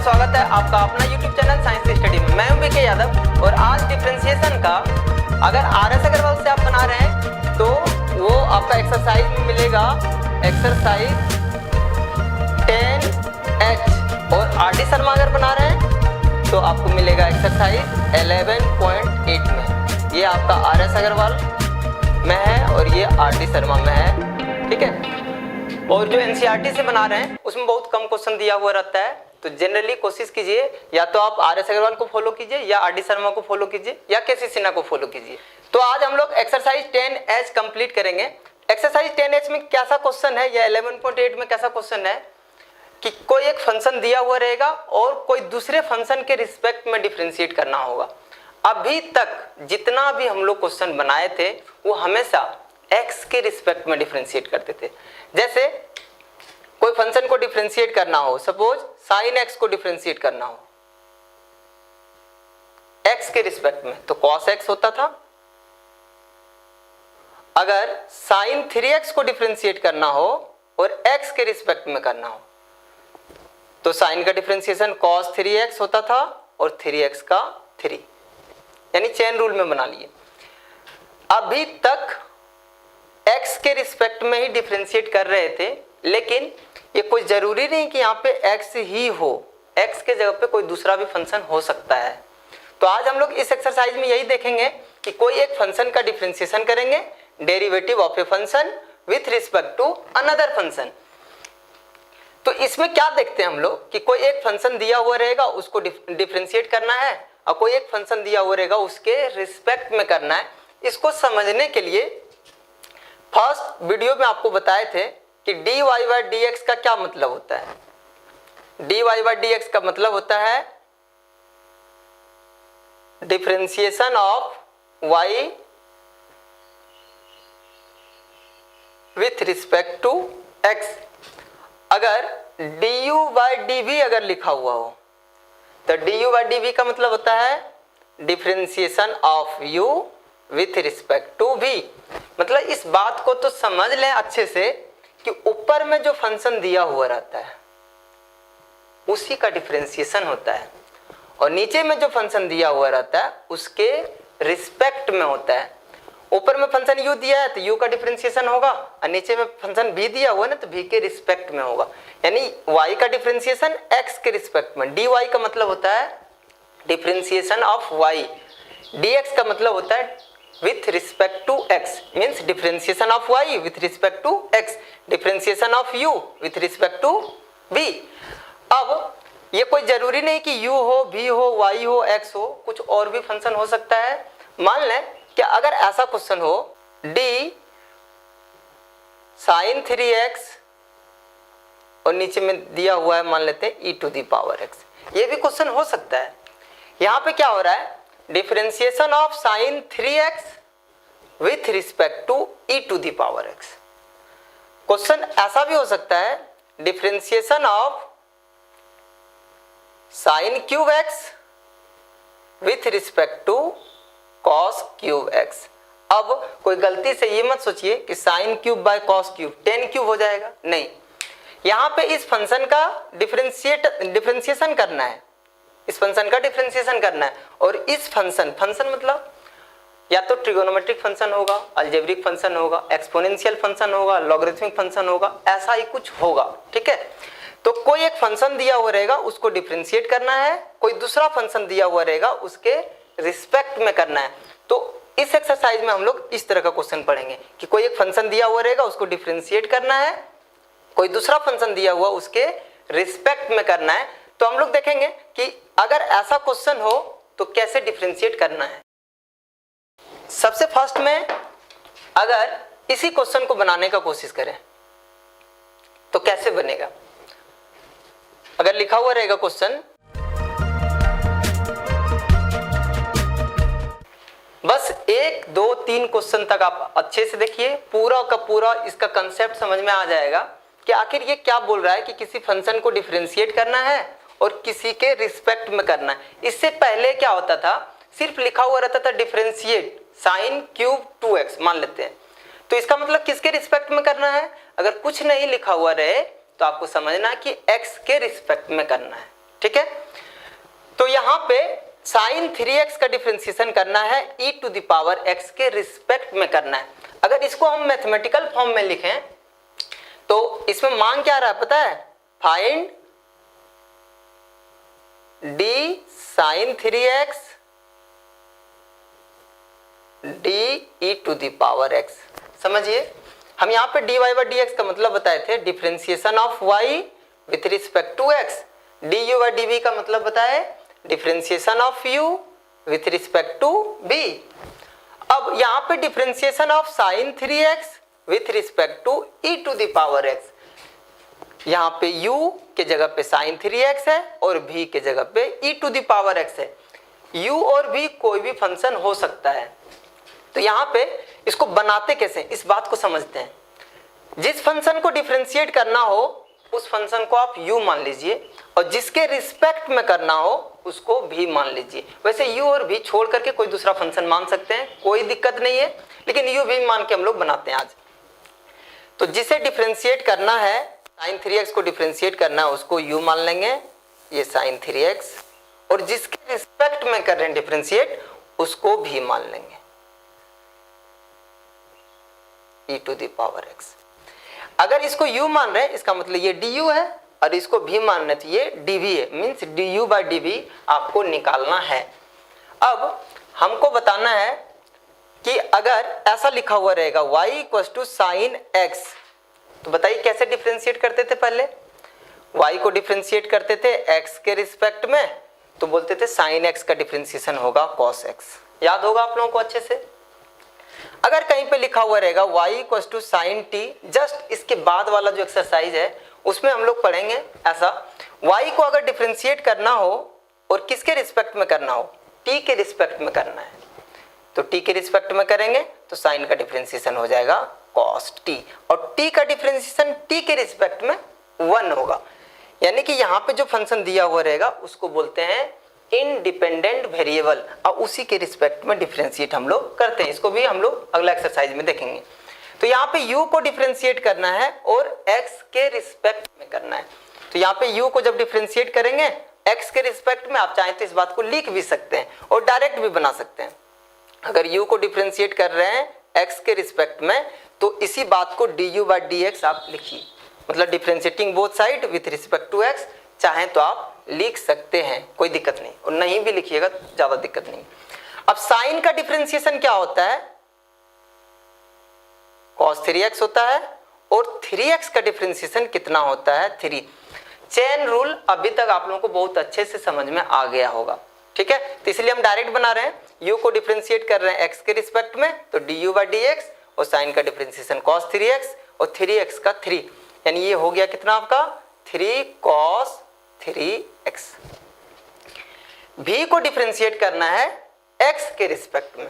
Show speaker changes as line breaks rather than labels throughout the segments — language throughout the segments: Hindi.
स्वागत है आपका अपना YouTube चैनल साइंस स्टडी में। मैं हूं बीके यादव और आज डिफरेंशिएशन का अगर RS अग्रवाल से आप बना रहे हैं तो वो आपका एक्सरसाइज में मिलेगा एक्सरसाइज 10H और RD शर्मा अगर बना रहे हैं तो आपको मिलेगा एक्सरसाइज 11.8 में। ये आपका RS अग्रवाल में है और ये RD शर्मा में है, ठीक है। और जो NCERT से बना रहे हैं उसमें बहुत कम क्वेश्चन दिया हुआ रहता है, तो जनरली कोशिश कीजिए या तो आप RS अग्रवाल को फॉलो कीजिए या RD शर्मा को फॉलो कीजिए या केसी सिन्हा को फॉलो कीजिए। तो आज हम लोग एक्सरसाइज 10H कंप्लीट करेंगे। एक्सरसाइज 10H में कैसा क्वेश्चन है या 11.8 में कैसा क्वेश्चन है कि कोई एक फंक्शन दिया हुआ रहेगा और कोई दूसरे फंक्शन के रिस्पेक्ट में डिफरेंशिएट करना होगा। अभी तक जितना भी हम लोग क्वेश्चन बनाए थे वो हमेशा x के रिस्पेक्ट में डिफरेंशिएट करते थे। जैसे कोई फंक्शन को डिफरेंशिएट करना हो, सपोज sin x को डिफरेंशिएट करना हो x के रिस्पेक्ट में तो cos x होता था। अगर sin 3x को डिफरेंशिएट करना हो और x के रिस्पेक्ट में करना हो तो sin का डिफरेंशिएशन cos 3x होता था और 3x का 3, यानी चेन रूल में बना लिए। अभी तक x के रिस्पेक्ट में ही डिफरेंशिएट कर रहे थे, लेकिन ये कोई जरूरी नहीं कि यहाँ पे x ही हो, x के जगह पे कोई दूसरा भी फंक्शन हो सकता है। तो आज हम लोग इस एक्सरसाइज में यही देखेंगे कि कोई एक फंक्शन का डिफरेंशिएशन करेंगे, derivative of a function with respect to another function. तो इसमें क्या देखते हैं हम लोग कि कोई एक फंक्शन दिया हुआ रहेगा उसको डिफरेंशिएट करना है और कोई एक फंक्शन दिया हुआ रहेगा उसके रिस्पेक्ट में करना है। इसको समझने के लिए फर्स्ट वीडियो में आपको बताए थे कि dy बाई dx का क्या मतलब होता है। dy बाई dx का मतलब होता है differentiation of y with respect to x। अगर du बाई dv अगर लिखा हुआ हो तो du बाई dv का मतलब होता है differentiation of u with respect to v। मतलब इस बात को तो समझ लें अच्छे से कि ऊपर में जो फंक्शन दिया हुआ रहता है उसी का डिफरेंशिएशन होता है और नीचे में जो फंक्शन दिया हुआ रहता है उसके रिस्पेक्ट में होता है। ऊपर में फंक्शन u दिया है तो u का डिफरेंशिएशन होगा और नीचे में फंक्शन v दिया हुआ है ना तो v के रिस्पेक्ट में होगा, यानी y का डिफरेंशिएशन x के रिस्पेक्ट में। dy का मतलब होता है डिफरेंशिएशन ऑफ y, dx का मतलब होता है with respect to x, means differentiation of y with respect to x, differentiation of u with respect to v। अब ये कोई जरूरी नहीं कि u हो, v हो, y हो, x हो, कुछ और भी फंक्शन हो सकता है। मान लें कि अगर ऐसा क्वेश्चन हो d sin 3x और नीचे में दिया हुआ है मान लेते हैं e to the power x, ये भी क्वेश्चन हो सकता है। यहाँ पे क्या हो रहा है, differentiation of sin 3x with respect to e to the power x। Question ऐसा भी हो सकता है differentiation of sin cube x with respect to cos cube x। अब कोई गलती से ये मत सोचिए कि sin cube by cos cube 10 cube हो जाएगा, नहीं। यहाँ पे इस फंक्शन का डिफरेंशिएशन करना है, इस फंक्शन का डिफरेंशिएशन करना है और इस फंक्शन मतलब या तो ट्रिगोनोमेट्रिक फंक्शन होगा, अलजेब्रिक फंक्शन होगा, एक्सपोनेंशियल फंक्शन होगा, लॉगरिथमिक फंक्शन होगा, ऐसा ही कुछ होगा, ठीक है। तो कोई एक फंक्शन दिया हुआ रहेगा उसको डिफरेंशिएट करना है, कोई दूसरा फंक्शन दिया हुआ रहेगा उसके रिस्पेक्ट में करना है। तो इस एक्सरसाइज में हम लोग इस तरह का क्वेश्चन पढ़ेंगे कि कोई एक फंक्शन दिया हुआ रहेगा उसको डिफरेंशिएट करना है, कोई दूसरा फंक्शन दिया हुआ उसके रिस्पेक्ट में करना है। तो हम लोग देखेंगे कि अगर ऐसा क्वेश्चन हो तो कैसे डिफरेंशिएट करना है। सबसे फर्स्ट में अगर इसी क्वेश्चन को बनाने का कोशिश करें तो कैसे बनेगा। अगर लिखा हुआ रहेगा क्वेश्चन, बस 1 2 3 क्वेश्चन तक आप अच्छे से देखिए, पूरा का पूरा इसका कंसेप्ट समझ में आ जाएगा कि आखिर ये क्या बोल रहा है कि किसी फंक्शन को डिफरेंशिएट करना है और किसी के रिस्पेक्ट में करना है। इससे पहले क्या होता था, सिर्फ लिखा हुआ रहता था डिफरेंशिएट sin क्यूब 2x मान लेते हैं, तो इसका मतलब किसके रिस्पेक्ट में करना है। अगर कुछ नहीं लिखा हुआ रहे तो आपको समझना कि x के रिस्पेक्ट में करना है, ठीक है, तो यहाँ पे साइन 3x का डिफरेंशिएशन करना है e to the power x के रिस्पेक्ट में करना है। अगर इसको हम मैथमेटिकल फॉर्म में लिखें तो इसमें मांग क्या रहा है पता है, find d sine 3x d e to the power x। समझिए, हम यहाँ पे dy बाई dx का मतलब बताए थे differentiation of y with respect to x, du by dv का मतलब बताए differentiation of u with respect to b। अब यहाँ पे differentiation of sine 3x with respect to e to the power x, यहाँ पे u के जगह पे साइन 3x है और v के जगह पे e to the power x है। u और v कोई भी फंक्शन हो सकता है, तो यहाँ पे इसको बनाते कैसे, इस बात को समझते हैं। जिस फंक्शन को डिफरेंशिएट करना हो उस फंक्शन को आप u मान लीजिए और जिसके रिस्पेक्ट में करना हो उसको v मान लीजिए। वैसे u और v छोड़ करके कोई दूसरा फंक्शन मान सकते हैं, कोई दिक्कत नहीं है, लेकिन u v मान के हम लोग बनाते हैं आज। तो जिसे डिफरेंशिएट करना है, साइन 3x को डिफरेंशिएट करना है, उसको u मान लेंगे, ये साइन 3x, और जिसके रिस्पेक्ट में कर रहे हैं डिफरेंशिएट उसको v मान लेंगे, e to the power x। अगर इसको u मान रहे हैं इसका मतलब ये du है, और इसको v मान रहे तो ये dv है, मीन्स du बाई dv आपको निकालना है। अब हमको बताना है कि अगर ऐसा लिखा हुआ रहेगा y equal to sine x, तो बताइए कैसे डिफरेंशिएट करते थे पहले। y को डिफरेंशिएट करते थे x के रिस्पेक्ट में, तो बोलते थे साइन x का डिफरेंशिएशन होगा cos x। याद होगा आप लोगों को अच्छे से। अगर कहीं पे लिखा हुआ रहेगा y equal to sine t, just इसके बाद वाला जो एक्सरसाइज है उसमें हम लोग पढ़ेंगे ऐसा, y को अगर डिफरेंशिएट करना हो और किसके रिस्पेक्ट में करना हो, t के रिस्पेक्ट में करना है, तो t के रिस्पेक्ट में करेंगे तो साइन का डिफरेंशिएशन हो जाएगा cos t, और t का डिफरेंशिएशन t के रिस्पेक्ट में 1 होगा। यानी कि यहाँ पे जो फंक्शन दिया हुआ रहेगा उसको बोलते हैं इंडिपेंडेंट वेरिएबल, और उसी के रिस्पेक्ट में डिफरेंशिएट हम लोग करते हैं। इसको भी हम लोग अगला एक्सरसाइज में देखेंगे। तो यहाँ पे u को डिफरेंशिएट करना है और x के रिस्पेक्ट में करना है। तो यहाँ पे u को जब डिफरेंशिएट करेंगे x के रिस्पेक्ट में, आप चाहें तो इस बात को लिख भी सकते हैं और डायरेक्ट भी बना सकते हैं। अगर u को डिफरेंशिएट कर रहे हैं x के रिस्पेक्ट में तो इसी बात को du बाई dx आप लिखिए, मतलब differentiating both side with respect to x। चाहें तो आप लिख सकते हैं, कोई दिक्कत नहीं, और नहीं भी लिखिएगा ज्यादा दिक्कत नहीं। अब साइन का डिफरेंशिएशन क्या होता है, cos 3x होता है, और 3x का डिफरेंशिएशन कितना होता है, 3। चेन रूल अभी तक आप लोगों को बहुत अच्छे से समझ में आ गया होगा, ठीक है। तो इसलिए हम डायरेक्ट बना रहे हैं, u को डिफरेंशिएट कर रहे हैं x के रिस्पेक्ट में, तो du बाई dx, और साइन का डिफरेंशिएशन cos 3x और 3x का 3, यानी ये हो गया कितना आपका 3 cos 3x। v को डिफरेंशिएट करना है x के रिस्पेक्ट में,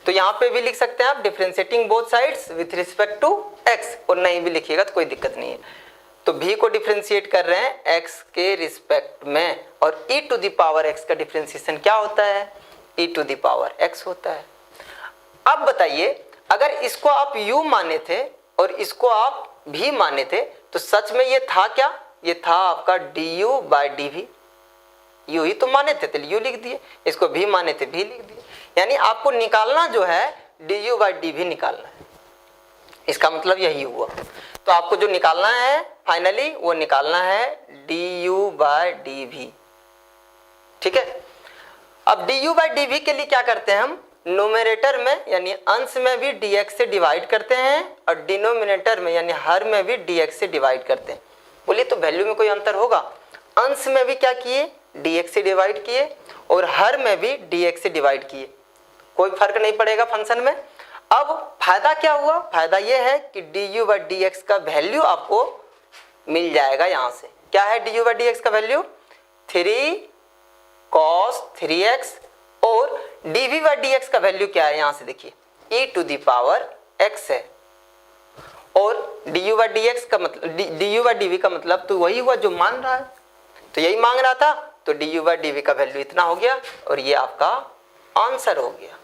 तो यहाँ पे भी लिख सकते हैं आप differentiating both sides with respect to x, और नहीं भी लिखिएगा तो कोई दिक्कत नहीं है। तो v को डिफरेंशिएट कर रहे हैं x के रिस्पेक्ट में, और e to the power x का डिफरेंशिएशन क्या होता है, e to the power x होता है। अब बताइए, अगर इसको आप u माने थे और इसको आप v माने थे, तो सच में ये था क्या, ये था आपका du बाई dv। u ही तो माने थे तो u लिख दिए, इसको v माने थे v लिख दिए। यानी आपको निकालना जो है du बाई dv निकालना है, इसका मतलब यही हुआ। तो आपको जो निकालना है फाइनली वो निकालना है du बाई dv, ठीक है। अब du बाई dv के लिए क्या करते हैं हम, नोमिनेटर में यानी अंश में भी dx से डिवाइड करते हैं, और डिनोमिनेटर में यानी हर में भी dx से डिवाइड करते हैं। बोलिए तो वैल्यू में कोई अंतर होगा, अंश में भी क्या किए dx से डिवाइड किए, और हर में भी dx से डिवाइड किए, कोई फर्क नहीं पड़ेगा फंक्शन में। अब फायदा क्या हुआ, फायदा यह है कि du बाई dx का वैल्यू आपको मिल जाएगा। यहाँ से क्या है du बाई dx का वैल्यू, 3 cos 3x, और dv बाई dx का वैल्यू क्या है, यहाँ से देखिए e to the power x है, और du बाई dx का मतलब du बाई dv का मतलब तो वही हुआ जो मान रहा है, तो यही मांग रहा था, तो du बाई dv का वैल्यू इतना हो गया, और ये आपका आंसर हो गया।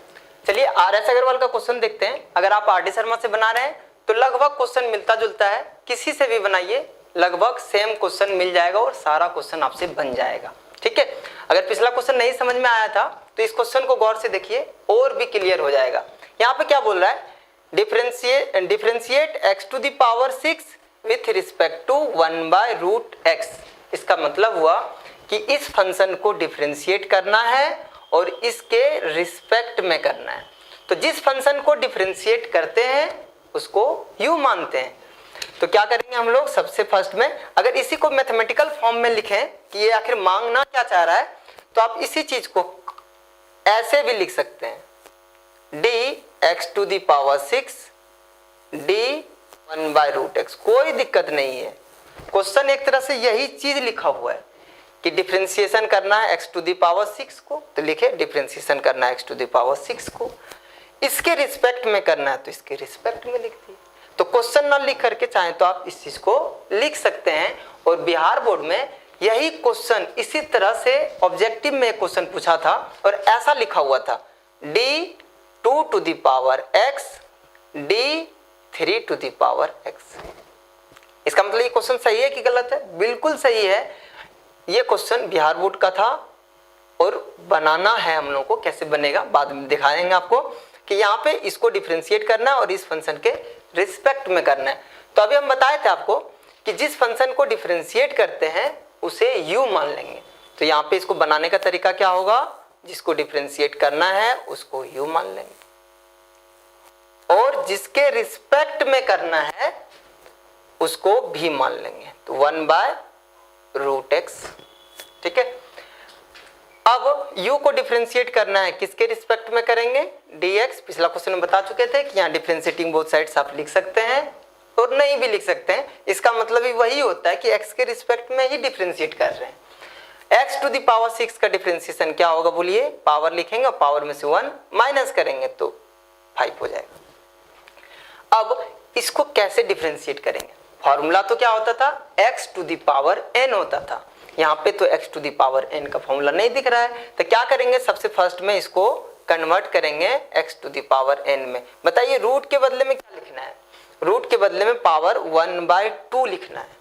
चलिए RS अग्रवाल का क्वेश्चन देखते हैं। अगर आप RD शर्मा से बना रहे हैं तो लगभग क्वेश्चन मिलता जुलता है, किसी से भी बनाइए लगभग सेम क्वेश्चन मिल जाएगा और सारा क्वेश्चन आपसे बन जाएगा, ठीक है। ठीक है। अगर पिछला क्वेश्चन नहीं समझ में आया था तो इस क्वेश्चन को गौर से देखिए और भी क्लियर हो जाएगा। यहाँ पे क्या बोल रहा है, differentiate x to the power 6 with respect to 1/√x। इसका मतलब हुआ कि इस फंक्शन को डिफरेंशिएट करना है और इसके रिस्पेक्ट में करना है। तो जिस फंक्शन को डिफरेंशिएट करते हैं उसको u मानते हैं। तो क्या करेंगे हम लोग, सबसे फर्स्ट में अगर इसी को मैथमेटिकल फॉर्म में लिखें कि ये आखिर मांगना क्या चाह रहा है, तो आप इसी चीज को ऐसे भी लिख सकते हैं, dx to the power 6 d 1/√x। कोई दिक्कत नहीं है, क्वेश्चन एक तरह से यही चीज लिखा हुआ है कि डिफरेंशिएशन करना है x टू द पावर 6 को, तो लिखे डिफरेंशिएशन करना है x टू द पावर 6 को, इसके रिस्पेक्ट में करना है तो इसके रिस्पेक्ट में लिख दिए। तो क्वेश्चन ना लिख करके चाहे तो आप इस चीज को लिख सकते हैं। और बिहार बोर्ड में यही क्वेश्चन इसी तरह से ऑब्जेक्टिव में क्वेश्चन पूछा था और ऐसा लिखा हुआ था, d2 to the power x d3 to the power x। इसका मतलब ये क्वेश्चन सही है कि गलत है? बिल्कुल सही है। ये क्वेश्चन बिहार बोर्ड का था और बनाना है हम लोग को, कैसे बनेगा बाद में दिखाएंगे आपको कि यहाँ पे इसको डिफरेंशिएट करना है और इस फंक्शन के रिस्पेक्ट में करना है। तो अभी हम बताए थे आपको कि जिस फंक्शन को डिफरेंशिएट करते हैं उसे u मान लेंगे। तो यहाँ पे इसको बनाने का तरीका क्या होगा, जिसको डिफरेंशिएट करना है उसको u मान लेंगे और जिसके रिस्पेक्ट में करना है उसको v मान लेंगे, तो 1/√x। ठीक है। अब u को डिफरेंशिएट करना है, किसके रिस्पेक्ट में करेंगे, dx। पिछला क्वेश्चन में बता चुके थे कि यहाँ डिफरेंशिएटिंग बोथ साइड्स आप लिख सकते हैं और नहीं भी लिख सकते हैं। इसका मतलब ही वही होता है कि x के रिस्पेक्ट में ही डिफरेंशिएट कर रहे हैं। x टू द पावर 6 का डिफरेंशिएशन क्या होगा बोलिए, पावर लिखेंगे और पावर में से 1 माइनस करेंगे तो 5 हो जाएगा। अब इसको कैसे डिफरेंशिएट करेंगे, फॉर्मूला तो क्या होता था, x to the power n होता था। यहाँ पे तो x to the power n का फॉर्मूला नहीं दिख रहा है, तो क्या करेंगे, सबसे फर्स्ट में इसको कन्वर्ट करेंगे x to the power n में। बताइए रूट के बदले में क्या लिखना है, रूट के बदले में पावर 1/2 लिखना है।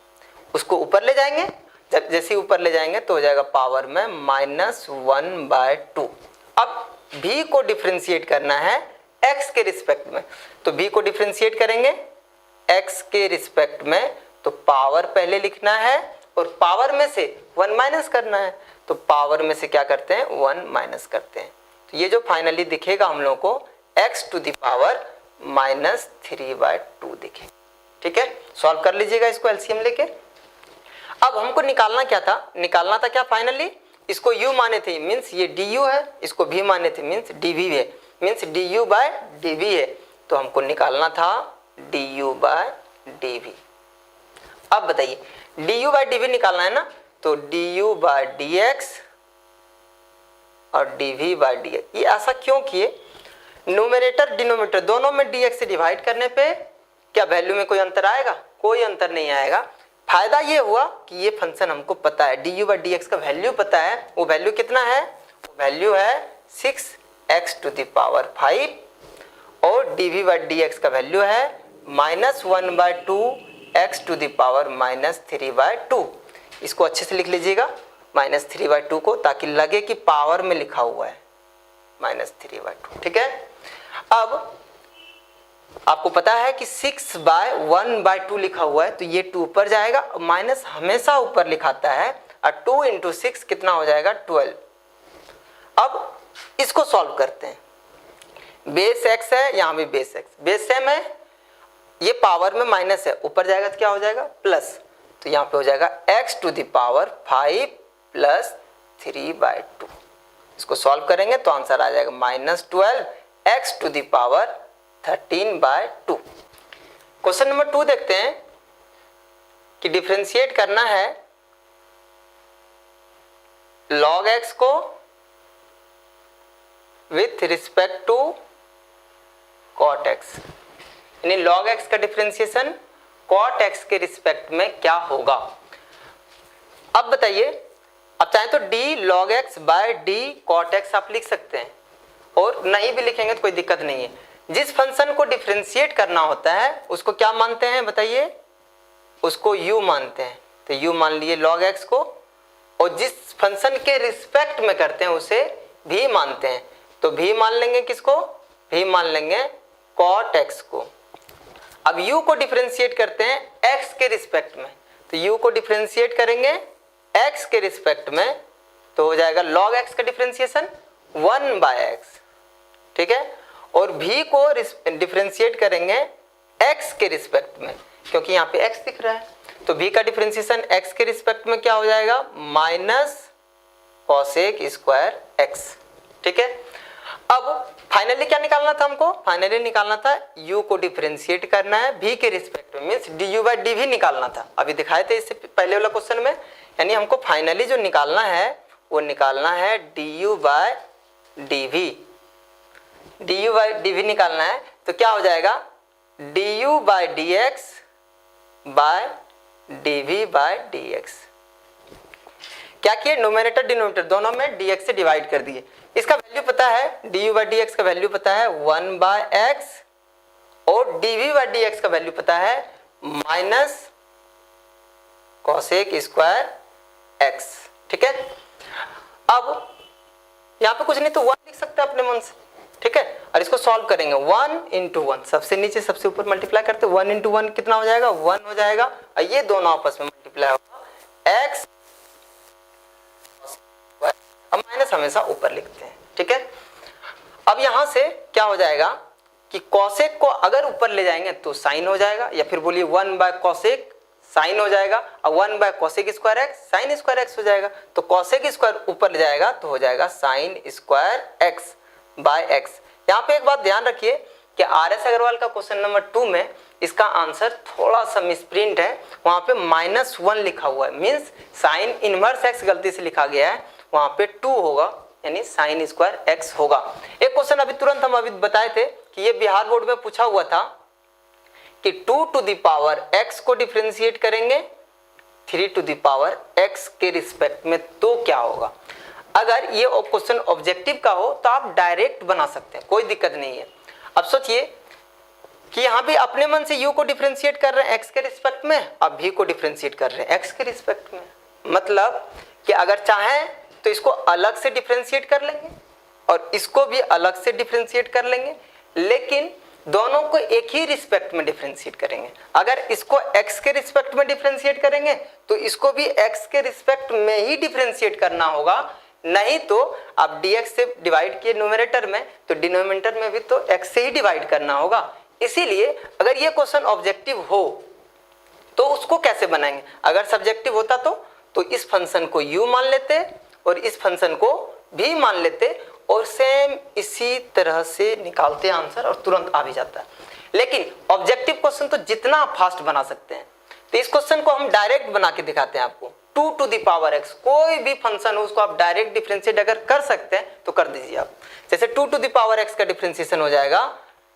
उसको ऊपर ले जाएंगे, जब जैसे ऊपर ले जाएंगे तो हो जाएगा पावर में -1/2। अब v को डिफरेंशिएट करना है x के रिस्पेक्ट में, तो v को डिफरेंशिएट करेंगे x के रिस्पेक्ट में, तो पावर पहले लिखना है और पावर में से 1 माइनस करना है। तो पावर में से क्या करते हैं, 1 माइनस करते हैं। तो ये जो फाइनली दिखेगा हम लोग को x टू द पावर -3/2 दिखेगा। ठीक है, सॉल्व कर लीजिएगा इसको एलसीएम लेके। अब हमको निकालना क्या था, निकालना था क्या फाइनली, इसको u माने थे मीन्स ये du है, इसको v माने थे मीन्स dv है, मीन्स du/dv है। तो हमको निकालना था du/dv। अब बताइए du/dv निकालना है ना, तो du/dx और dv/dx। ये ऐसा क्यों किए, न्यूमरेटर डिनोमिनेटर दोनों में dx से डिवाइड करने पे क्या वैल्यू में कोई अंतर आएगा, कोई अंतर नहीं आएगा। फायदा ये हुआ कि ये फंक्शन हमको पता है, du/dx का वैल्यू पता है। वो वैल्यू कितना है, वो वैल्यू है 6x टू द पावर 5 और dv/dx का वैल्यू है -1/2 x टू द पावर -3/2। इसको अच्छे से लिख लीजिएगा -3/2 को, ताकि लगे कि पावर में लिखा हुआ है -3/2। ठीक है। अब आपको पता है कि 6/1/2 लिखा हुआ है, तो ये 2 ऊपर जाएगा, माइनस हमेशा ऊपर लिखाता है, और 2 × 6 कितना हो जाएगा 12। अब इसको सॉल्व करते हैं, बेस x है, यहाँ भी बेस x, बेस सेम है, ये पावर में माइनस है, ऊपर जाएगा तो क्या हो जाएगा प्लस। तो यहाँ पे हो जाएगा x टू द पावर 5 + 3/2। इसको सॉल्व करेंगे तो आंसर आ जाएगा -12 x to the power 13/2। Question number 2 देखते हैं कि डिफरेंशिएट करना है log x को with respect to cot x, यानी log x का डिफरेंशिएशन cot x के रिस्पेक्ट में क्या होगा। अब बताइए, अब चाहे तो d log x/d cot x आप लिख सकते हैं, और नहीं भी लिखेंगे तो कोई दिक्कत नहीं है। जिस फंक्शन को डिफरेंशिएट करना होता है उसको क्या मानते हैं बताइए, उसको u मानते हैं। तो u मान लिए log x को, और जिस फंक्शन के रिस्पेक्ट में करते हैं उसे भी मानते हैं। तो भी मान लेंगे किसको, भी मान लेंगे cot x को। अब u को डिफरेंशिएट करते हैं x के रिस्पेक्ट में, तो u को डिफरेंशिएट करेंगे x के रिस्पेक्ट में तो हो जाएगा log x का डिफरेंशिएशन 1/x, ठीक है। और v को डिफरेंशिएट करेंगे x के रिस्पेक्ट में, क्योंकि यहाँ पे x दिख रहा है, तो v का डिफरेंशिएशन x के रिस्पेक्ट में क्या हो जाएगा, माइनस cosec स्क्वायर x, ठीक है। अब फाइनली क्या निकालना था हमको, फाइनली निकालना था u को डिफरेंशिएट करना है v के रिस्पेक्ट में, मींस du/dv निकालना था। अभी दिखाए थे इससे पहले वाला क्वेश्चन में, यानी हमको फाइनली जो निकालना है वो निकालना है du/dv, du/dv निकालना है। तो क्या हो जाएगा, du/dx बाय dv/dx। क्या किए, नोमिनेटर डिनोमिनेटर दोनों में dx से डिवाइड कर दिए। इसका वैल्यू पता है, du/dx का वैल्यू पता है 1/x और dv/dx का वैल्यू पता है माइनस cosec स्क्वायर x, ठीक है। अब यहाँ पे कुछ नहीं तो 1 लिख सकते हैं अपने मन से, ठीक है। और इसको सॉल्व करेंगे 1 × 1, सबसे नीचे सबसे ऊपर मल्टीप्लाई करते 1 × 1 कितना हो जाएगा, 1 हो जाएगा। और ये दोनों आपस में मल्टीप्लाई होगा x, अब माइनस हमेशा ऊपर लिखते हैं, ठीक है। अब यहां से क्या हो जाएगा कि cosec को अगर ऊपर ले जाएंगे तो साइन हो जाएगा, या फिर बोलिए 1/cosec साइन हो जाएगा, और 1/cosec square x sine square x हो जाएगा। तो cosec स्क्वायर ऊपर ले जाएगा तो हो जाएगा साइन स्क्वायर x/x। यहाँ पे एक बात ध्यान रखिए कि RS अग्रवाल का क्वेश्चन नंबर 2 में इसका आंसर थोड़ा सा मिसप्रिंट है, वहां पे -1 लिखा हुआ है, मीन्स साइन इनवर्स x गलती से लिखा गया है, वहां पे 2 होगा, यानी साइन स्क्वायर x होगा। एक क्वेश्चन अभी तुरंत हम अभी बताए थे कि ये बिहार बोर्ड में पूछा हुआ था कि 2 टू द पावर x को डिफरेंशिएट करेंगे 3 टू द पावर x के रिस्पेक्ट में तो क्या होगा। अगर ये क्वेश्चन ऑब्जेक्टिव का हो तो आप डायरेक्ट बना सकते हैं, कोई दिक्कत नहीं है। अब सोचिए कि यहाँ भी अपने मन से u को डिफरेंशिएट कर रहे हैं x के रिस्पेक्ट में, अब v को डिफरेंशिएट कर रहे हैं x के रिस्पेक्ट में, मतलब कि अगर चाहें तो इसको अलग से डिफरेंशिएट कर लेंगे और इसको भी अलग से डिफरेंशिएट कर लेंगे, लेकिन दोनों को एक ही रिस्पेक्ट में डिफरेंशिएट करेंगे। अगर इसको x के रिस्पेक्ट में डिफरेंशिएट करेंगे तो इसको भी x के रिस्पेक्ट में ही डिफरेंशिएट करना होगा, नहीं तो आप dx से डिवाइड किए न्यूमरेटर में तो डिनोमिनेटर में भी तो x से ही डिवाइड करना होगा। इसीलिए अगर ये क्वेश्चन ऑब्जेक्टिव हो तो उसको कैसे बनाएंगे, अगर सब्जेक्टिव होता तो इस फंक्शन को u मान लेते और इस फंक्शन को भी मान लेते और सेम इसी तरह से निकालते आंसर और तुरंत आ भी जाता है। लेकिन ऑब्जेक्टिव क्वेश्चन तो जितना आप फास्ट बना सकते हैं, तो इस क्वेश्चन को हम डायरेक्ट बना के दिखाते हैं आपको। 2 टू द पावर x कोई भी फंक्शन हो उसको आप डायरेक्ट डिफरेंशिएट अगर कर सकते हैं तो कर दीजिए आप। जैसे 2 टू द पावर x का डिफरेंशिएशन हो जाएगा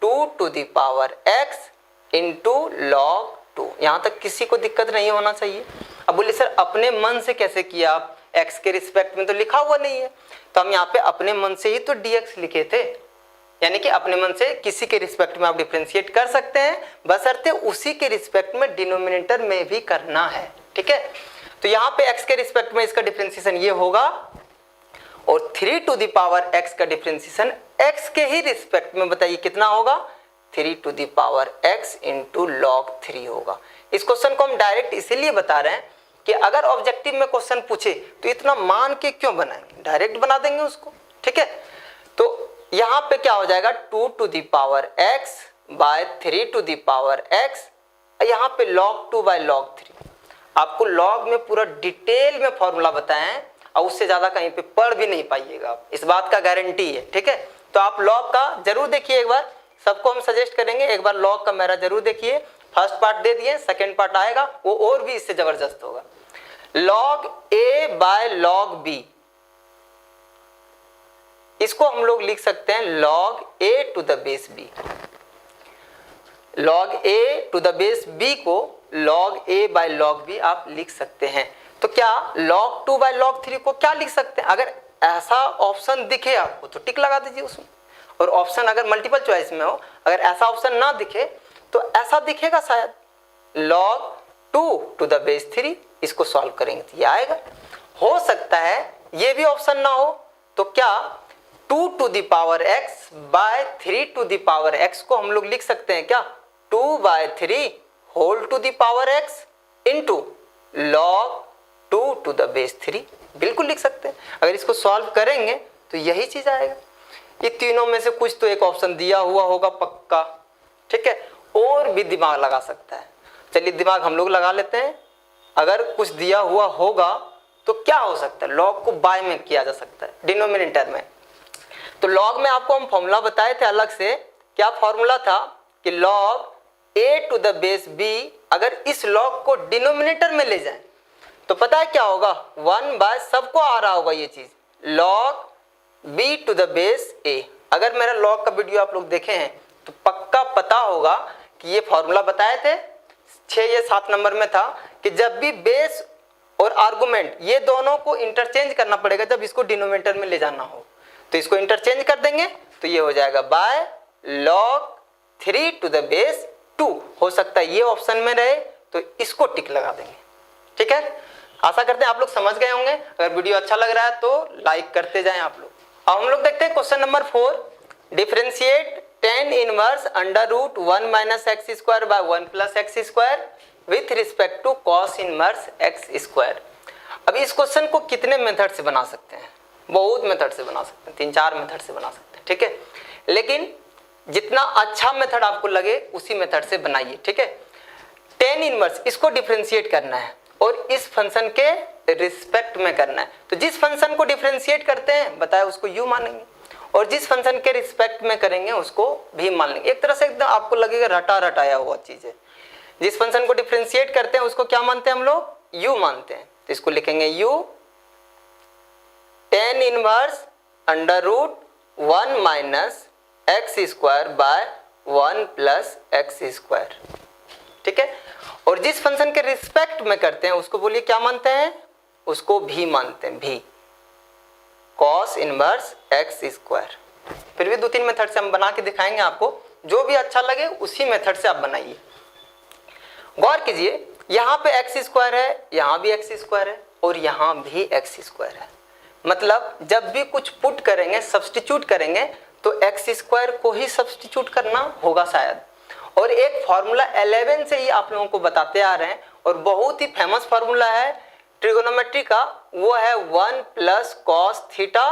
2 to the power x into log 2। यहाँ तक किसी को दिक्कत नहीं होना चाहिए। अब बोलिए सर अपने मन से कैसे किया आप, x के रिस्पेक्ट में तो लिखा हुआ नहीं है, तो हम यहाँ पे अपने मन से ही तो dx लिखे थे, यानी कि अपने मन से किसी के रिस्पेक्ट में आप डिफरेंशिएट कर सकते हैं, बशर्ते उसी के रिस्पेक्ट में डिनोमिनेटर में भी करना है, ठीक है। तो यहाँ पे x के रिस्पेक्ट में इसका डिफरेंशिएशन ये होगा और 3 टू द पावर x का डिफरेंशिएशन x के ही रिस्पेक्ट में बताइए कितना होगा, 3 to the power x into log 3 होगा। इस क्वेश्चन को हम डायरेक्ट इसीलिए बता रहे हैं कि अगर ऑब्जेक्टिव में क्वेश्चन पूछे तो इतना मान के क्यों बनाएंगे, डायरेक्ट बना देंगे उसको, ठीक है। तो यहाँ पे क्या हो जाएगा 2 to the power x by 3 to the power x, यहाँ पे log 2 बाय log 3। आपको लॉग में पूरा डिटेल में फॉर्मूला बताएं और उससे ज्यादा कहीं पे पढ़ भी नहीं पाइएगा आप, इस बात का गारंटी है, ठीक है। तो आप लॉग का जरूर देखिए, एक बार सबको हम सजेस्ट करेंगे एक बार लॉग का मेरा जरूर देखिए। फर्स्ट पार्ट दे दिए, सेकेंड पार्ट आएगा वो और भी इससे जबरदस्त होगा। log a by log b, इसको हम लोग लिख सकते हैं log a to the base b। log a to the base b को log a by log b आप लिख सकते हैं। तो क्या log 2 बाय log 3 को क्या लिख सकते हैं, अगर ऐसा ऑप्शन दिखे आपको तो टिक लगा दीजिए उसमें, और ऑप्शन अगर मल्टीपल चॉइस में हो, अगर ऐसा ऑप्शन ना दिखे तो ऐसा दिखेगा शायद log 2 टू द बेस 3, इसको सॉल्व करेंगे तो ये आएगा। हो सकता है ये भी ऑप्शन ना हो, तो क्या 2 to the power x by 3 to the power x को हम लोग लिख सकते हैं क्या 2/3 whole to the power x into log 2 to the base 3, बिल्कुल लिख सकते हैं। अगर इसको सॉल्व करेंगे तो यही चीज आएगा। ये तीनों में से कुछ तो एक ऑप्शन दिया हुआ होगा पक्का, ठीक है, और भी दिमाग लगा सकता है। चलिए दिमाग हम लोग लगा लेते हैं। अगर कुछ दिया हुआ होगा तो क्या हो सकता है, लॉग को बाय में किया जा सकता है डिनोमिनेटर में। तो लॉग में आपको हम फॉर्मूला बताए थे अलग से, क्या फॉर्मूला था कि log a to the base b, अगर इस लॉग को डिनोमिनेटर में ले जाएं तो पता है क्या होगा 1/, सबको आ रहा होगा ये चीज, log b to the base a। अगर मेरा लॉग का वीडियो आप लोग देखे हैं तो पक्का पता होगा कि ये फॉर्मूला बताए थे 6 या 7 नंबर में था कि जब भी बेस और आर्गुमेंट ये दोनों को इंटरचेंज करना पड़ेगा जब इसको डिनोमिनेटर में ले जाना हो, तो इसको इंटरचेंज कर देंगे तो ये हो जाएगा by log 3 to the base 2। हो सकता है ये ऑप्शन में रहे तो इसको टिक लगा देंगे, ठीक है। आशा करते हैं आप लोग समझ गए होंगे। अगर वीडियो अच्छा लग रहा है तो लाइक करते जाएं आप लोग। अब हम लोग देखते हैं question number 4, differentiate tan inverse under root 1 minus x square by 1 plus x square with respect to cos inverse x square. अब इस क्वेश्चन को कितने मेथड से बना सकते हैं, बहुत मेथड से बना सकते हैं, 3-4 मेथड से बना सकते हैं, ठीक है। लेकिन जितना अच्छा मेथड आपको लगे उसी मेथड से बनाइए, ठीक है। tan इनवर्स इसको डिफरेंशिएट करना है और इस फंक्शन के रिस्पेक्ट में करना है। तो जिस फंक्शन को डिफरेंशिएट करते हैं बताया उसको u मानेंगे और जिस फंक्शन के रिस्पेक्ट में करेंगे उसको भी मान लेंगे। एक तरह से एकदम आपको लगेगा रटा रटाया हुआ चीज है। जिस फंक्शन को डिफरेंशिएट करते हैं उसको क्या मानते हैं हम लोग, u मानते हैं। तो इसको लिखेंगे u tan inverse under root 1 minus x square by 1 plus x square, ठीक है। और जिस फंक्शन के रिस्पेक्ट में करते हैं उसको बोलिए क्या मानते हैं, उसको भी मानते हैं, भी कॉस इनवर्स एक्स स्क्वायर। फिर भी 2-3 मेथड से हम बना के दिखाएंगे आपको, जो भी अच्छा लगे उसी मेथड से आप बनाइए। गौर कीजिए यहाँ पे एक्स स्क्वायर है, यहाँ भी एक्स स्क्वायर है और यहाँ भी एक्स स्क्वायर है। मतलब जब भी कुछ पुट करेंगे, सब्स्टिट्यूट करेंगे तो एक्स स्क्वायर को ही सब्स्टिट्यूट करना होगा शायद। और एक फॉर्मूला 11 से ही आप लोगों को बताते आ रहे हैं और बहुत ही फेमस फॉर्मूला है ट्रिगोनोमेट्री का, वो है 1 प्लस कॉस थीटा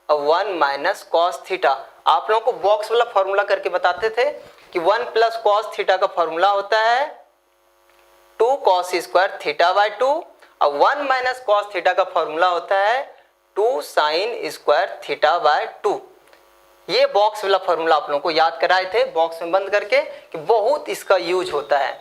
और 1 माइनस कॉस थीटा। आप लोगों को बॉक्स वाला फॉर्मूला करके बताते थे कि 1 प्लस कॉस थीटा का फॉर्मूला होता है 2 कॉस स्क्वायर थीटा बाय 2 और 1 माइनस कॉस थीटा का फॉर्मूला होता है 2 साइन स्क्वायर थीटा बाय 2। ये बॉक्स वाला फॉर्मूला आप लोगों को याद कराए थे बॉक्स में बंद करके कि बहुत इसका यूज होता है।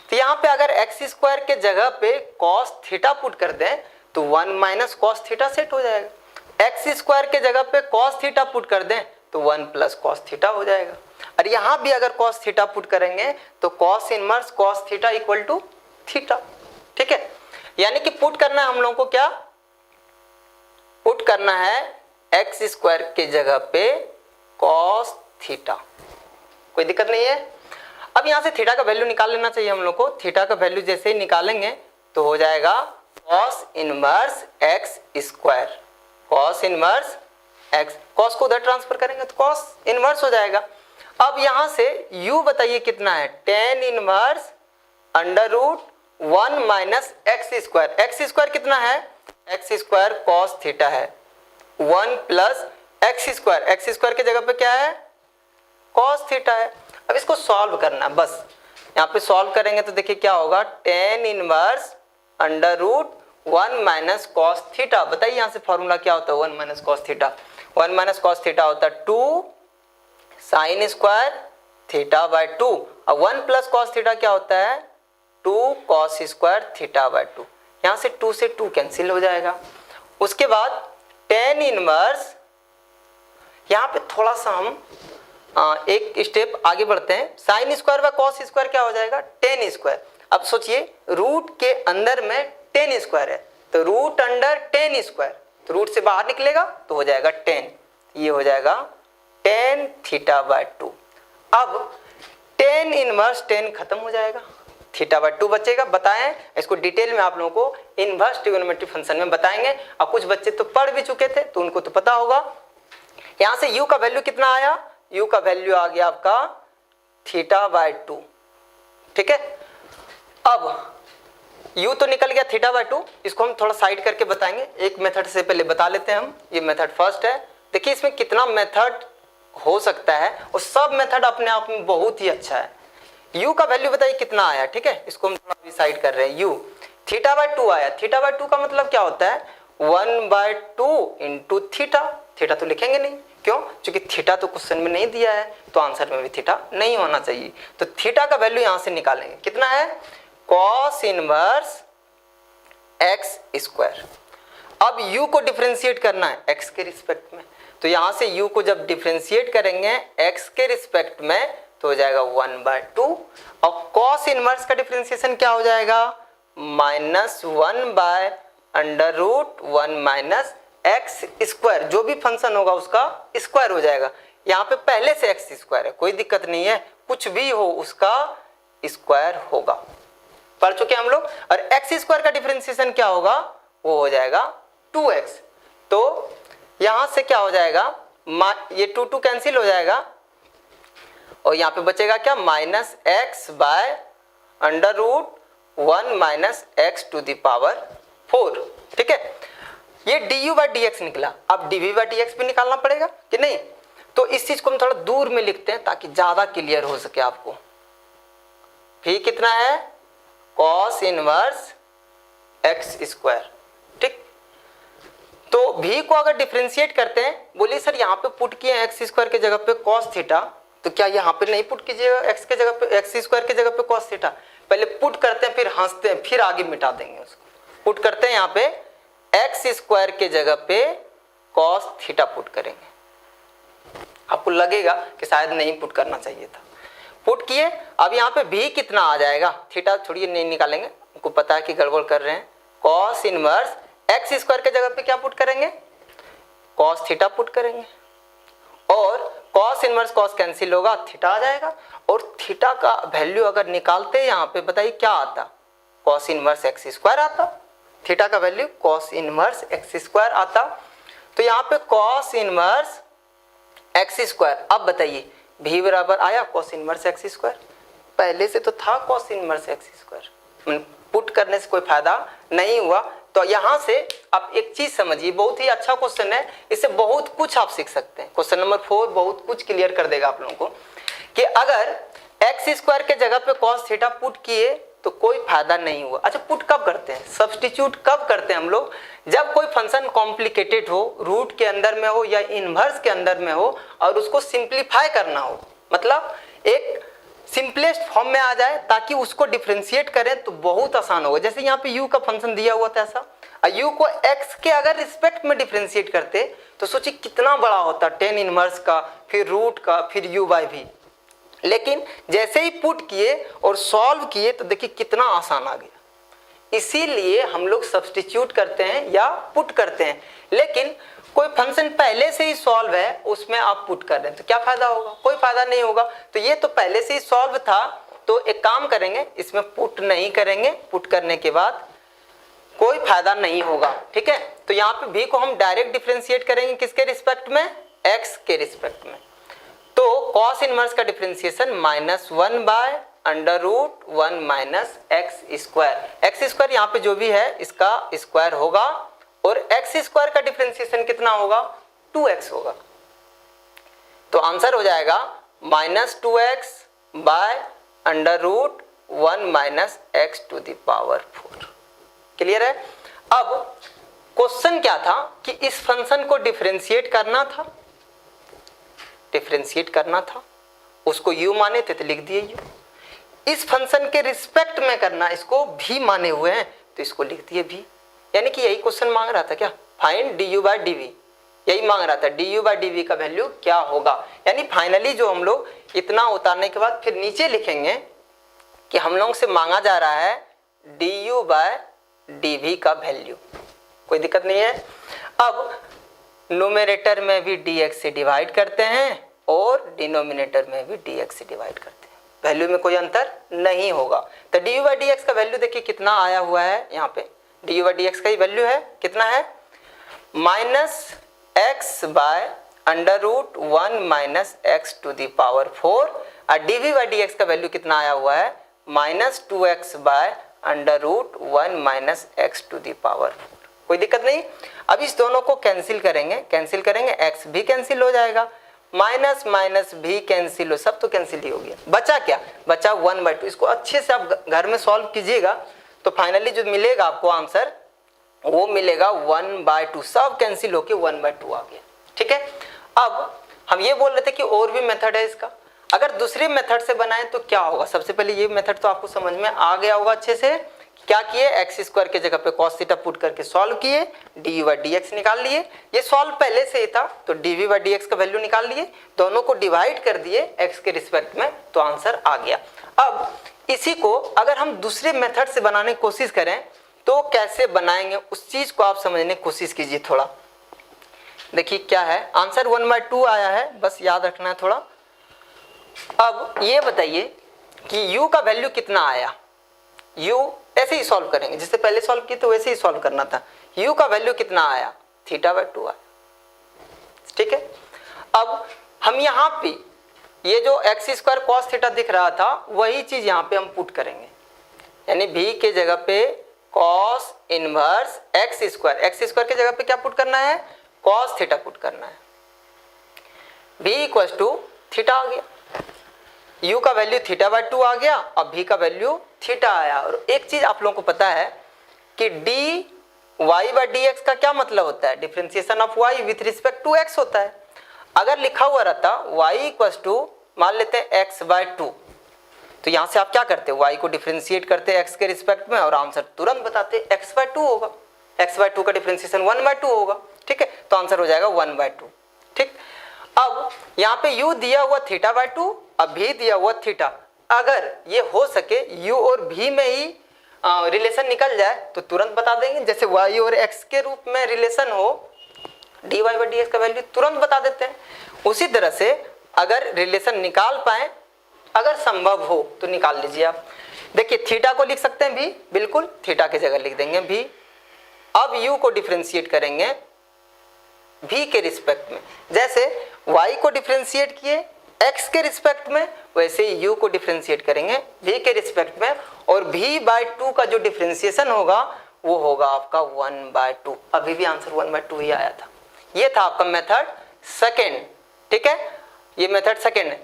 तो यहाँ पे अगर एक्स स्क्वायर के जगह पे कॉस थीटा पुट कर दें तो 1 माइनस कॉस थीटा सेट हो जाएगा। एक्स स्क्वायर के जगह पे कॉस थीटा पुट कर दें तो 1 प्लस कॉस थीटा हो जाएगा। और यहाँ भी अगर कॉस थीटा पुट करेंगे तो cos inverse cos theta equal to theta, ठीक है। यानी कि पुट करना है हम लोगों को, क्या पुट करना है एक्स स्क्वायर के जगह पे कॉस थीटा, कोई दिक्कत नहीं है। अब यहाँ से थीटा का वैल्यू निकाल लेना चाहिए हम लोग को। थीटा का वैल्यू जैसे ही निकालेंगे तो हो जाएगा cos inverse x square, cos inverse x, cos को उधर ट्रांसफर करेंगे तो कॉस इनवर्स हो जाएगा। अब यहाँ से u बताइए कितना है, tan inverse under root 1 minus x square. X square कितना है, एक्स स्क्वायर कॉस थीटा है 1 plus x square, x square की जगह पे क्या है कॉस थीटा है। अब इसको सॉल्व करना है, बस यहाँ पे सॉल्व करेंगे तो देखिए क्या होगा tan inverse under root 1 minus cos theta. बताइए यहाँ से फॉर्मूला क्या होता है 1 minus cos theta. 1 minus cos theta होता है 2 साइन स्क्वायर थीटा बाय 2 और 1 प्लस कॉस थीटा क्या होता है 2 कॉस स्क्वायर थीटा बाय 2। यहाँ से 2 से 2 कैंसिल हो जाएगा। उसके बाद tan इनवर्स, यहाँ पे थोड़ा सा हम एक स्टेप आगे बढ़ते हैं। साइन स्क्वायर व कॉस स्क्वायर क्या हो जाएगा टेन स्क्वायर। अब सोचिए रूट के अंदर में टेन स्क्वायर है तो रूट अंडर टेन स्क्वायर, तो रूट से बाहर निकलेगा तो हो जाएगा 10, ये हो जाएगा tan थीटा बाय 2। अब tan इनवर्स 10 खत्म हो जाएगा, थीटा बाय 2 बचेगा। बताएं इसको डिटेल में आप लोगों को इनवर्स ट्रिग्नोमेट्रिक फंक्शन में बताएंगे। और कुछ बच्चे तो पढ़ भी चुके थे तो उनको तो पता होगा। यहां से u का वैल्यू कितना आया, u का वैल्यू आ गया आपका थीटा बाय 2। ठीक है, अब u तो निकल गया थीटा बाय 2, इसको हम थोड़ा साइड करके बताएंगे। एक मेथड से पहले बता लेते हैं हम, ये मेथड फर्स्ट है। देखिए इसमें कितना मेथड हो सकता है और सब मेथड अपने आप में बहुत ही अच्छा है। u का वैल्यू बताइए कितना आया। ठीक है, इसको हम थोड़ा साइड कर रहे हैं। u थीटा बाय 2 आया। थीटा बाय 2 का मतलब क्या होता है, 1/2 इंटू थीटा। थीटा तो लिखेंगे नहीं, क्यों, क्योंकि थीटा तो क्वेश्चन में नहीं दिया है, तो आंसर में भी थीटा नहीं होना चाहिए। तो थीटा का वैल्यू यहां से निकालेंगे, कितना है, cos इनवर्स एक्स स्क्वायर। अब u को डिफरेंशिएट करना है x के रिस्पेक्ट में, तो यहां से u को जब डिफरेंशिएट करेंगे x के रिस्पेक्ट में तो हो जाएगा 1/2। और cos इनवर्स का डिफरेंशिएशन क्या हो जाएगा, -1/√1 - x स्क्वायर। जो भी फंक्शन होगा उसका स्क्वायर हो जाएगा। यहाँ पे पहले से x स्क्वायर है, कोई दिक्कत नहीं है, कुछ भी हो उसका स्क्वायर होगा, पढ़ चुके हम लोग। और x स्क्वायर का डिफरेंशिएशन क्या होगा, वो हो जाएगा 2x। तो यहां से क्या हो जाएगा, ये 2 कैंसिल हो जाएगा और यहाँ पे बचेगा क्या, -x/√1 - x⁴। ठीक है, ये du/dx निकला। अब dv/dx भी निकालना पड़ेगा कि नहीं, तो इस चीज को हम थोड़ा दूर में लिखते हैं ताकि ज्यादा क्लियर हो सके आपको। भी कितना है, cos इनवर्स एक्स स्क्वायर। ठीक, तो भी को अगर डिफरेंशिएट करते हैं, बोलिए सर यहाँ पे पुट किए एक्स स्क्वायर के जगह पे cos थीटा, तो क्या यहाँ पे नहीं पुट कीजिएगा एक्स के जगह पे, एक्स स्क्वायर के जगह पे cos थीटा। पहले पुट करते हैं फिर हंसते हैं, फिर आगे मिटा देंगे उसको। पुट करते हैं यहाँ पे एक्स स्क्वायर के जगह पे cos थीटा पुट करेंगे। आपको लगेगा कि शायद नहीं पुट करना चाहिए था, पुट किए। अब यहाँ पे भी कितना आ जाएगा, थीटा छोड़िए नहीं निकालेंगे, हमको पता है कि गड़बड़ कर रहे हैं। cos इनवर्स एक्स स्क्वायर के जगह पे क्या पुट करेंगे, cos थीटा पुट करेंगे। और cos इनवर्स cos कैंसिल होगा, थीटा आ जाएगा। और थीटा का वैल्यू अगर निकालते हैं यहाँ पे, बताइए क्या आता, cos इनवर्स एक्स स्क्वायर आता। थीटा का value cos inverse x square आता। तो यहाँ पे cos इनवर्स एक्स स्क्वायर। अब बताइए भी बराबर आया cos इनवर्स एक्स स्क्वायर, पहले से तो था cos inverse x square, put करने से कोई फायदा नहीं हुआ। तो यहाँ से आप एक चीज समझिए, बहुत ही अच्छा क्वेश्चन है, इससे बहुत कुछ आप सीख सकते हैं। क्वेश्चन नंबर 4 बहुत कुछ क्लियर कर देगा आप लोगों को कि अगर एक्स स्क्वायर के जगह पे cos थीटा पुट किए तो कोई फायदा नहीं हुआ। अच्छा, पुट कब करते हैं, सब्स्टिट्यूट कब करते हैं हम लोग, जब कोई फंक्शन कॉम्प्लिकेटेड हो, रूट के अंदर में हो या इनवर्स के अंदर में हो और उसको सिंप्लीफाई करना हो, मतलब एक सिंपलेस्ट फॉर्म में आ जाए ताकि उसको डिफरेंशिएट करें तो बहुत आसान होगा। जैसे यहाँ पे u का फंक्शन दिया हुआ था ऐसा, u को x के अगर रिस्पेक्ट में डिफरेंशिएट करते तो सोचिए कितना बड़ा होता, tan इनवर्स का, फिर रूट का, फिर u/v। लेकिन जैसे ही पुट किए और सॉल्व किए तो देखिए कितना आसान आ गया। इसीलिए हम लोग सब्स्टिट्यूट करते हैं या पुट करते हैं। लेकिन कोई फंक्शन पहले से ही सॉल्व है, उसमें आप पुट कर रहे हैं तो क्या फायदा होगा, कोई फायदा नहीं होगा। तो ये तो पहले से ही सॉल्व था, तो एक काम करेंगे, इसमें पुट नहीं करेंगे, पुट करने के बाद कोई फायदा नहीं होगा। ठीक है, तो यहाँ पे भी को हम डायरेक्ट डिफरेंशिएट करेंगे किसके रिस्पेक्ट में, एक्स के रिस्पेक्ट में। तो cos इनवर्स का differentiation -1/√1 - x square. X square यहाँ पे जो भी है इसका स्क्वायर होगा और एक्स स्क्वायर का डिफरेंशिएशन कितना होगा, 2x होगा। तो आंसर हो जाएगा -2x/√1 - x⁴। क्लियर है। अब क्वेश्चन क्या था कि इस फंक्शन को डिफरेंशिएट करना था, उसको u माने थे तो लिख दिए u। इस फंक्शन के रिस्पेक्ट में करना, इसको भी माने हुए हैं तो इसको लिख दिए भी। यानी कि यही क्वेश्चन मांग रहा था क्या, फाइंड du/dv, यही मांग रहा था du/dv का वैल्यू क्या होगा। यानी फाइनली जो हम लोग इतना उतारने के बाद फिर नीचे लिखेंगे कि हम लोग से मांगा जा रहा है du/dv का वैल्यू, कोई दिक्कत नहीं है। अब न्यूमरेटर में भी dx से डिवाइड करते हैं और डिनोमिनेटर में भी dx से डिवाइड करते हैं। वैल्यू में कोई अंतर नहीं होगा। तो d u by d x का वैल्यू देखिए कितना आया हुआ है, यहाँ पे d u by d x का ही वैल्यू है, कितना है minus x by under root 1 minus x to the power 4, और d v by d x का वैल्यू कितना आया हुआ है minus 2x by under root 1 minus x to the power 4। कोई दिक्कत नहीं। अब इस दोनों को कैंसिल करेंगे, x भी कैंसिल हो जाएगा, माइनस माइनस भी कैंसिल हो, सब तो कैंसिल ही हो गया। बचा क्या, बचा 1/2। इसको अच्छे से आप घर में सॉल्व कीजिएगा तो फाइनली जो मिलेगा आपको आंसर वो मिलेगा 1/2, सब कैंसिल होके 1/2 आ गया। ठीक है, अब हम ये बोल रहे थे कि और भी मेथड है इसका, अगर दूसरे मेथड से बनाएं तो क्या होगा। सबसे पहले ये मेथड तो आपको समझ में आ गया होगा अच्छे से। क्या किए, एक्स स्क्वायर के जगह पे कॉस थीटा पुट करके सॉल्व किए, d u by d x निकाल लिए। ये सॉल्व पहले से ही था तो d v by d x का वैल्यू निकाल लिए, दोनों को डिवाइड कर दिए एक्स के रिस्पेक्ट में, तो आंसर आ गया। अब इसी को अगर हम दूसरे मेथड से बनाने की कोशिश करें तो कैसे बनाएंगे, उस चीज को आप समझने की कोशिश कीजिए थोड़ा। देखिए क्या है, आंसर 1/2 आया है, बस याद रखना है थोड़ा। अब ये बताइए कि u का वैल्यू कितना आया, u ऐसे ही सॉल्व करेंगे जिससे पहले सॉल्व किए तो वैसे ही सॉल्व करना था। u का वैल्यू कितना आया, θ/2 आया। ठीक है, अब हम यहाँ पे ये जो एक्स स्क्वायर कॉस थीटा दिख रहा था वही चीज यहाँ पे हम पुट करेंगे, यानी v के जगह पे कॉस इनवर्स एक्स स्क्वायर के जगह पे क्या पुट करना है, कॉस थीटा पुट करना है। v इक्वल टू थीटा आ गया, u का वैल्यू θ/2 आ गया, अब v का वैल्यू थीटा आया। और एक चीज आप लोगों को पता है कि d y by d x का क्या मतलब होता है, differentiation of y with respect to x होता है। अगर लिखा हुआ रहता y इक्वल टू मान लेते हैं x/2, तो यहाँ से आप क्या करते हैं, y को डिफरेंशिएट करते हैं x के रिस्पेक्ट में और आंसर तुरंत बताते x/2 होगा, x/2 का डिफरेंशिएशन 1/2 होगा। ठीक है, तो आंसर हो जाएगा 1/2। ठीक, अब यहाँ पे u दिया हुआ θ/2, अब भी दिया हुआ थीटा। अगर ये हो सके u और v में ही रिलेशन निकल जाए तो तुरंत बता देंगे, जैसे y और x के रूप में रिलेशन हो, dy बाई dx का वैल्यू तुरंत बता देते हैं। उसी तरह से अगर रिलेशन निकाल पाए, अगर संभव हो तो निकाल लीजिए आप। देखिए थीटा को लिख सकते हैं भी, बिल्कुल थीटा की जगह लिख देंगे भी। अब u को डिफरेंशिएट करेंगे v के रिस्पेक्ट में, जैसे y को डिफरेंशिएट किए x के रिस्पेक्ट में, वैसे ही u को डिफरेंशिएट करेंगे v के रिस्पेक्ट में, और v/2 का जो डिफरेंशिएशन होगा वो होगा आपका 1/2। अभी भी आंसर 1/2 ही आया था। ये था आपका मेथड सेकेंड। ठीक है, ये मेथड सेकेंड है।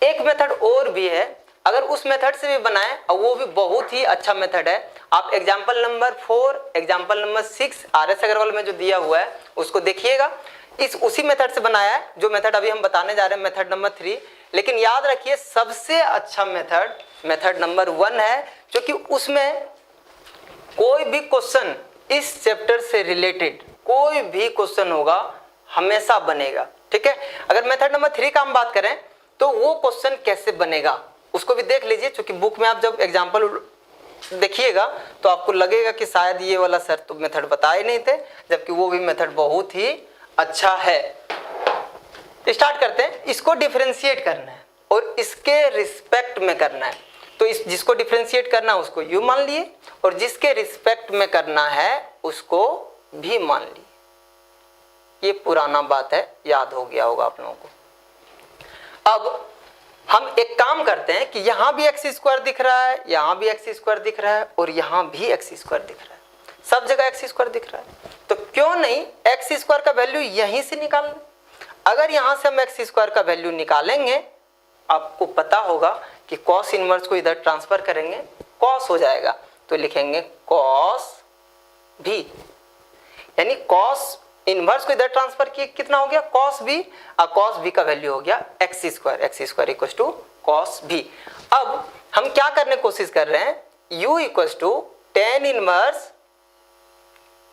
एक मेथड और भी है, अगर उस मेथड से भी बनाएं और वो भी बहुत ही अच्छा मेथड है। आप example number 4, example number 6 RS Agarwal में जो दिया हुआ है उसको देखिएगा। उसी मेथड से बनाया है जो मेथड अभी हम बताने जा रहे हैं, मेथड नंबर 3। लेकिन याद रखिए सबसे अच्छा मेथड नंबर 1 है, क्योंकि उसमें कोई भी क्वेश्चन इस चैप्टर से रिलेटेड कोई भी क्वेश्चन होगा हमेशा बनेगा। ठीक है, अगर मेथड नंबर 3 का हम बात करें तो वो क्वेश्चन कैसे बनेगा उसको भी देख लीजिए, क्योंकि बुक में आप जब एग्जाम्पल देखिएगा तो आपको लगेगा कि शायद ये वाला सर तो मेथड बताए नहीं थे, जबकि वो भी मेथड बहुत ही अच्छा है। स्टार्ट करते हैं। इसको डिफरेंशिएट करना है और इसके रिस्पेक्ट में करना है, तो इस जिसको डिफरेंशिएट करना है उसको u मान लिए, और जिसके रिस्पेक्ट में करना है उसको भी मान लिए। ये पुराना बात है, याद हो गया होगा आप लोगों को। अब हम एक काम करते हैं कि यहाँ भी एक्स स्क्वायर दिख रहा है, यहाँ भी एक्स स्क्वायर दिख रहा है, और यहाँ भी एक्स स्क्वायर दिख रहा है, सब जगह एक्स स्क्वायर दिख रहा है, तो क्यों नहीं एक्स स्क्वायर का वैल्यू यहीं से निकाल लें। अगर यहाँ से हम एक्स स्क्वायर का वैल्यू निकालेंगे, आपको पता होगा कि कॉस इनवर्स को इधर ट्रांसफर करेंगे, कॉस हो जाएगा, तो लिखेंगे कॉस भी, यानी कॉस इनवर्स को इधर ट्रांसफर किए कितना हो गया कॉस बी, और कॉस बी का वैल्यू हो गया x square equal to cos b. अब हम क्या करने की कोशिश कर रहे हैं, u equal to tan inverse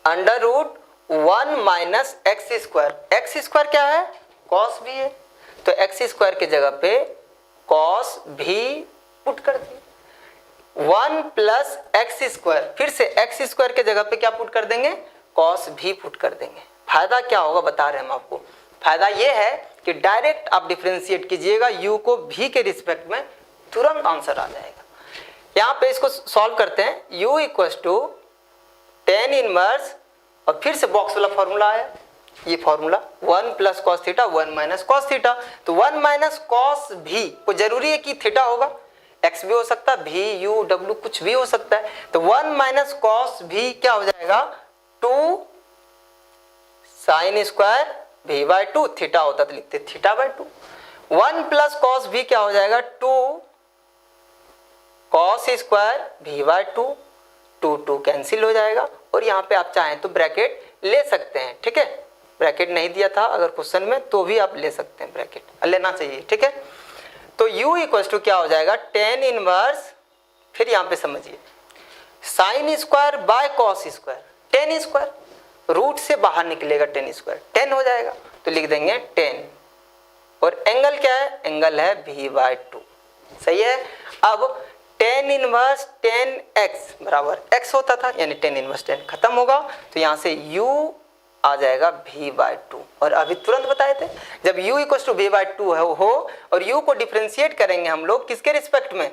under root 1 minus x square क्या है, कॉस बी है, तो एक्स स्क्वायर की जगह पे कॉस भी पुट कर दिए, 1 प्लस एक्स स्क्वायर, फिर से एक्स स्क्वायर के जगह पे क्या पुट कर देंगे, कॉस भी पुट कर देंगे। फायदा क्या होगा बता रहे हैं हम आपको, फायदा ये है कि डायरेक्ट आप डिफरेंशिएट कीजिएगा u को v के रिस्पेक्ट में, तुरंत आंसर आ जाएगा। यहाँ पे इसको सॉल्व करते हैं। u equals to tan inverse और फिर से बॉक्स वाला फॉर्मूला आया, ये formula 1 plus cos theta 1 minus cos theta. तो 1 माइनस कॉस भी को जरूरी है कि थीटा होगा, x भी हो सकता है, v u w कुछ भी हो सकता है। तो 1 माइनस कॉस भी क्या हो जाएगा 2 sine square v by 2, theta होता तो लिखते थीटा बाय 2। 1 प्लस कॉस भी क्या हो जाएगा 2 cos square v by 2, 2 cancel हो जाएगा। और यहाँ पे आप चाहें तो ब्रैकेट ले सकते हैं, ठीक है। ब्रैकेट नहीं दिया था अगर क्वेश्चन में तो भी आप ले सकते हैं, ब्रैकेट लेना चाहिए, ठीक है। तो u इक्वल्स टू क्या हो जाएगा टेन इनवर्स, फिर यहाँ पे समझिए sine square by cos square, tan square root से बाहर निकलेगा, टेन स्क्वायर 10 हो जाएगा, तो लिख देंगे 10। और एंगल क्या है, एंगल है v बाय 2, सही है। अब टेन इनवर्स 10x बराबर x होता था, यानी टेन इनवर्स 10 खत्म होगा, तो यहाँ से u आ जाएगा v बाय 2। और अभी तुरंत बताए थे जब u equals to v by 2 हो और u को डिफरेंशिएट करेंगे हम लोग किसके रिस्पेक्ट में,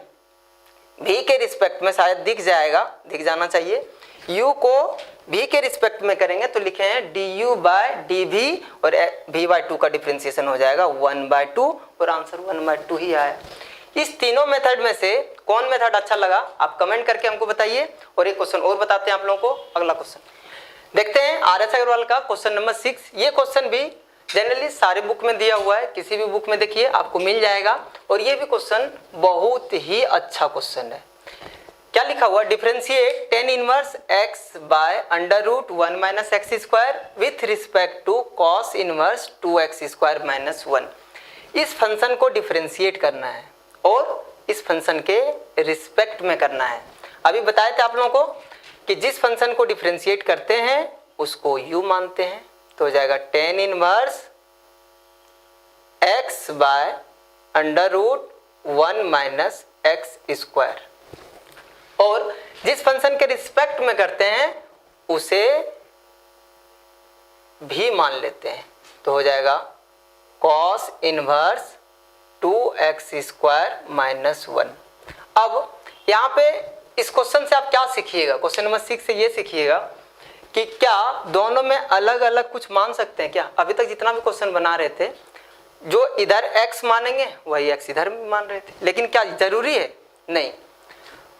v के रिस्पेक्ट में, शायद दिख जाएगा, दिख जाना चाहिए। u को v के रिस्पेक्ट में करेंगे तो लिखे हैं du बाय dv और v बाय 2 का डिफरेंशिएशन हो जाएगा 1 बाय 2 और आंसर 1 बाय 2 ही आया। इस तीनों मेथड में से कौन मेथड अच्छा लगा आप कमेंट करके हमको बताइए। और एक क्वेश्चन और बताते हैं आप लोगों को, अगला क्वेश्चन देखते हैं RS अग्रवाल का क्वेश्चन नंबर 6। ये क्वेश्चन भी जनरली सारे बुक में दिया हुआ है, किसी भी बुक में देखिए आपको मिल जाएगा। और ये भी क्वेश्चन बहुत ही अच्छा क्वेश्चन है। क्या लिखा हुआ, differentiate tan inverse x by under root 1 minus x square with respect to cos inverse 2x square minus 1। इस फंक्शन को डिफरेंशिएट करना है और इस फंक्शन के रिस्पेक्ट में करना है। अभी बताए थे आप लोगों को कि जिस फंक्शन को डिफरेंशिएट करते हैं उसको u मानते हैं, तो हो जाएगा tan inverse x by under root 1 minus x square. और जिस फंक्शन के रिस्पेक्ट में करते हैं उसे भी मान लेते हैं, तो हो जाएगा cos inverse 2x square minus 1। अब यहाँ पे इस क्वेश्चन से आप क्या सीखिएगा, क्वेश्चन नंबर 6 से ये सीखिएगा कि क्या दोनों में अलग अलग कुछ मान सकते हैं क्या। अभी तक जितना भी क्वेश्चन बना रहे थे जो इधर x मानेंगे वही x इधर भी मान रहे थे, लेकिन क्या जरूरी है, नहीं।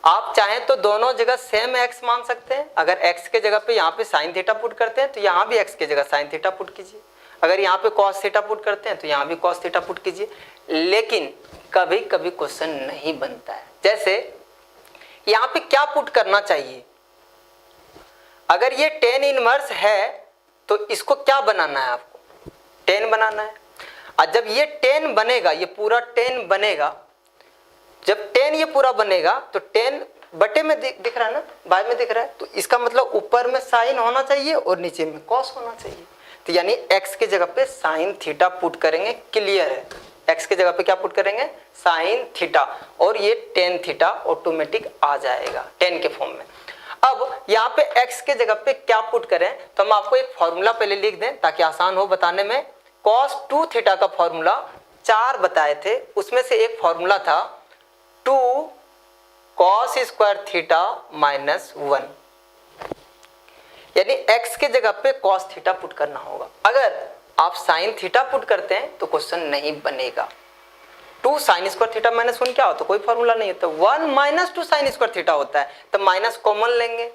आप चाहें तो दोनों जगह सेम x मान सकते हैं। अगर x के जगह पे यहाँ पे साइन थीटा पुट करते हैं तो यहाँ भी x के जगह साइन थीटा पुट कीजिए। अगर यहाँ पे cos थीटा पुट करते हैं तो यहाँ भी cos थीटा पुट कीजिए। लेकिन कभी कभी क्वेश्चन नहीं बनता है, जैसे यहाँ पे क्या पुट करना चाहिए। अगर ये टेन इनवर्स है तो इसको क्या बनाना है, आपको 10 बनाना है। और जब ये 10 बनेगा, ये पूरा 10 बनेगा, जब 10 ये पूरा बनेगा तो 10 बटे में दिख रहा है ना, बाय में दिख रहा है, तो इसका मतलब ऊपर में साइन होना चाहिए और नीचे में कॉस होना चाहिए। तो यानी x के जगह पे साइन थीटा पुट करेंगे, क्लियर है। x के जगह पे क्या पुट करेंगे, साइन थीटा, और ये टेन थीटा ऑटोमेटिक आ जाएगा 10 के फॉर्म में। अब यहाँ पे x के जगह पे क्या पुट करें, तो हम आपको एक फॉर्मूला पहले लिख दें ताकि आसान हो बताने में। cos 2 थीटा का फॉर्मूला 4 बताए थे, उसमें से एक फॉर्मूला था 2 cos स्क्वायर थीटा माइनस 1, यानी x के जगह पे cos थीटा पुट करना होगा। अगर आप साइन थीटा पुट करते हैं तो क्वेश्चन नहीं बनेगा। 2 साइन स्क्वायर थीटा माइनस 1 क्या होता है, कोई फॉर्मूला नहीं होता, 1 माइनस 2 साइन स्क्वायर थीटा होता है, तो माइनस कॉमन लेंगे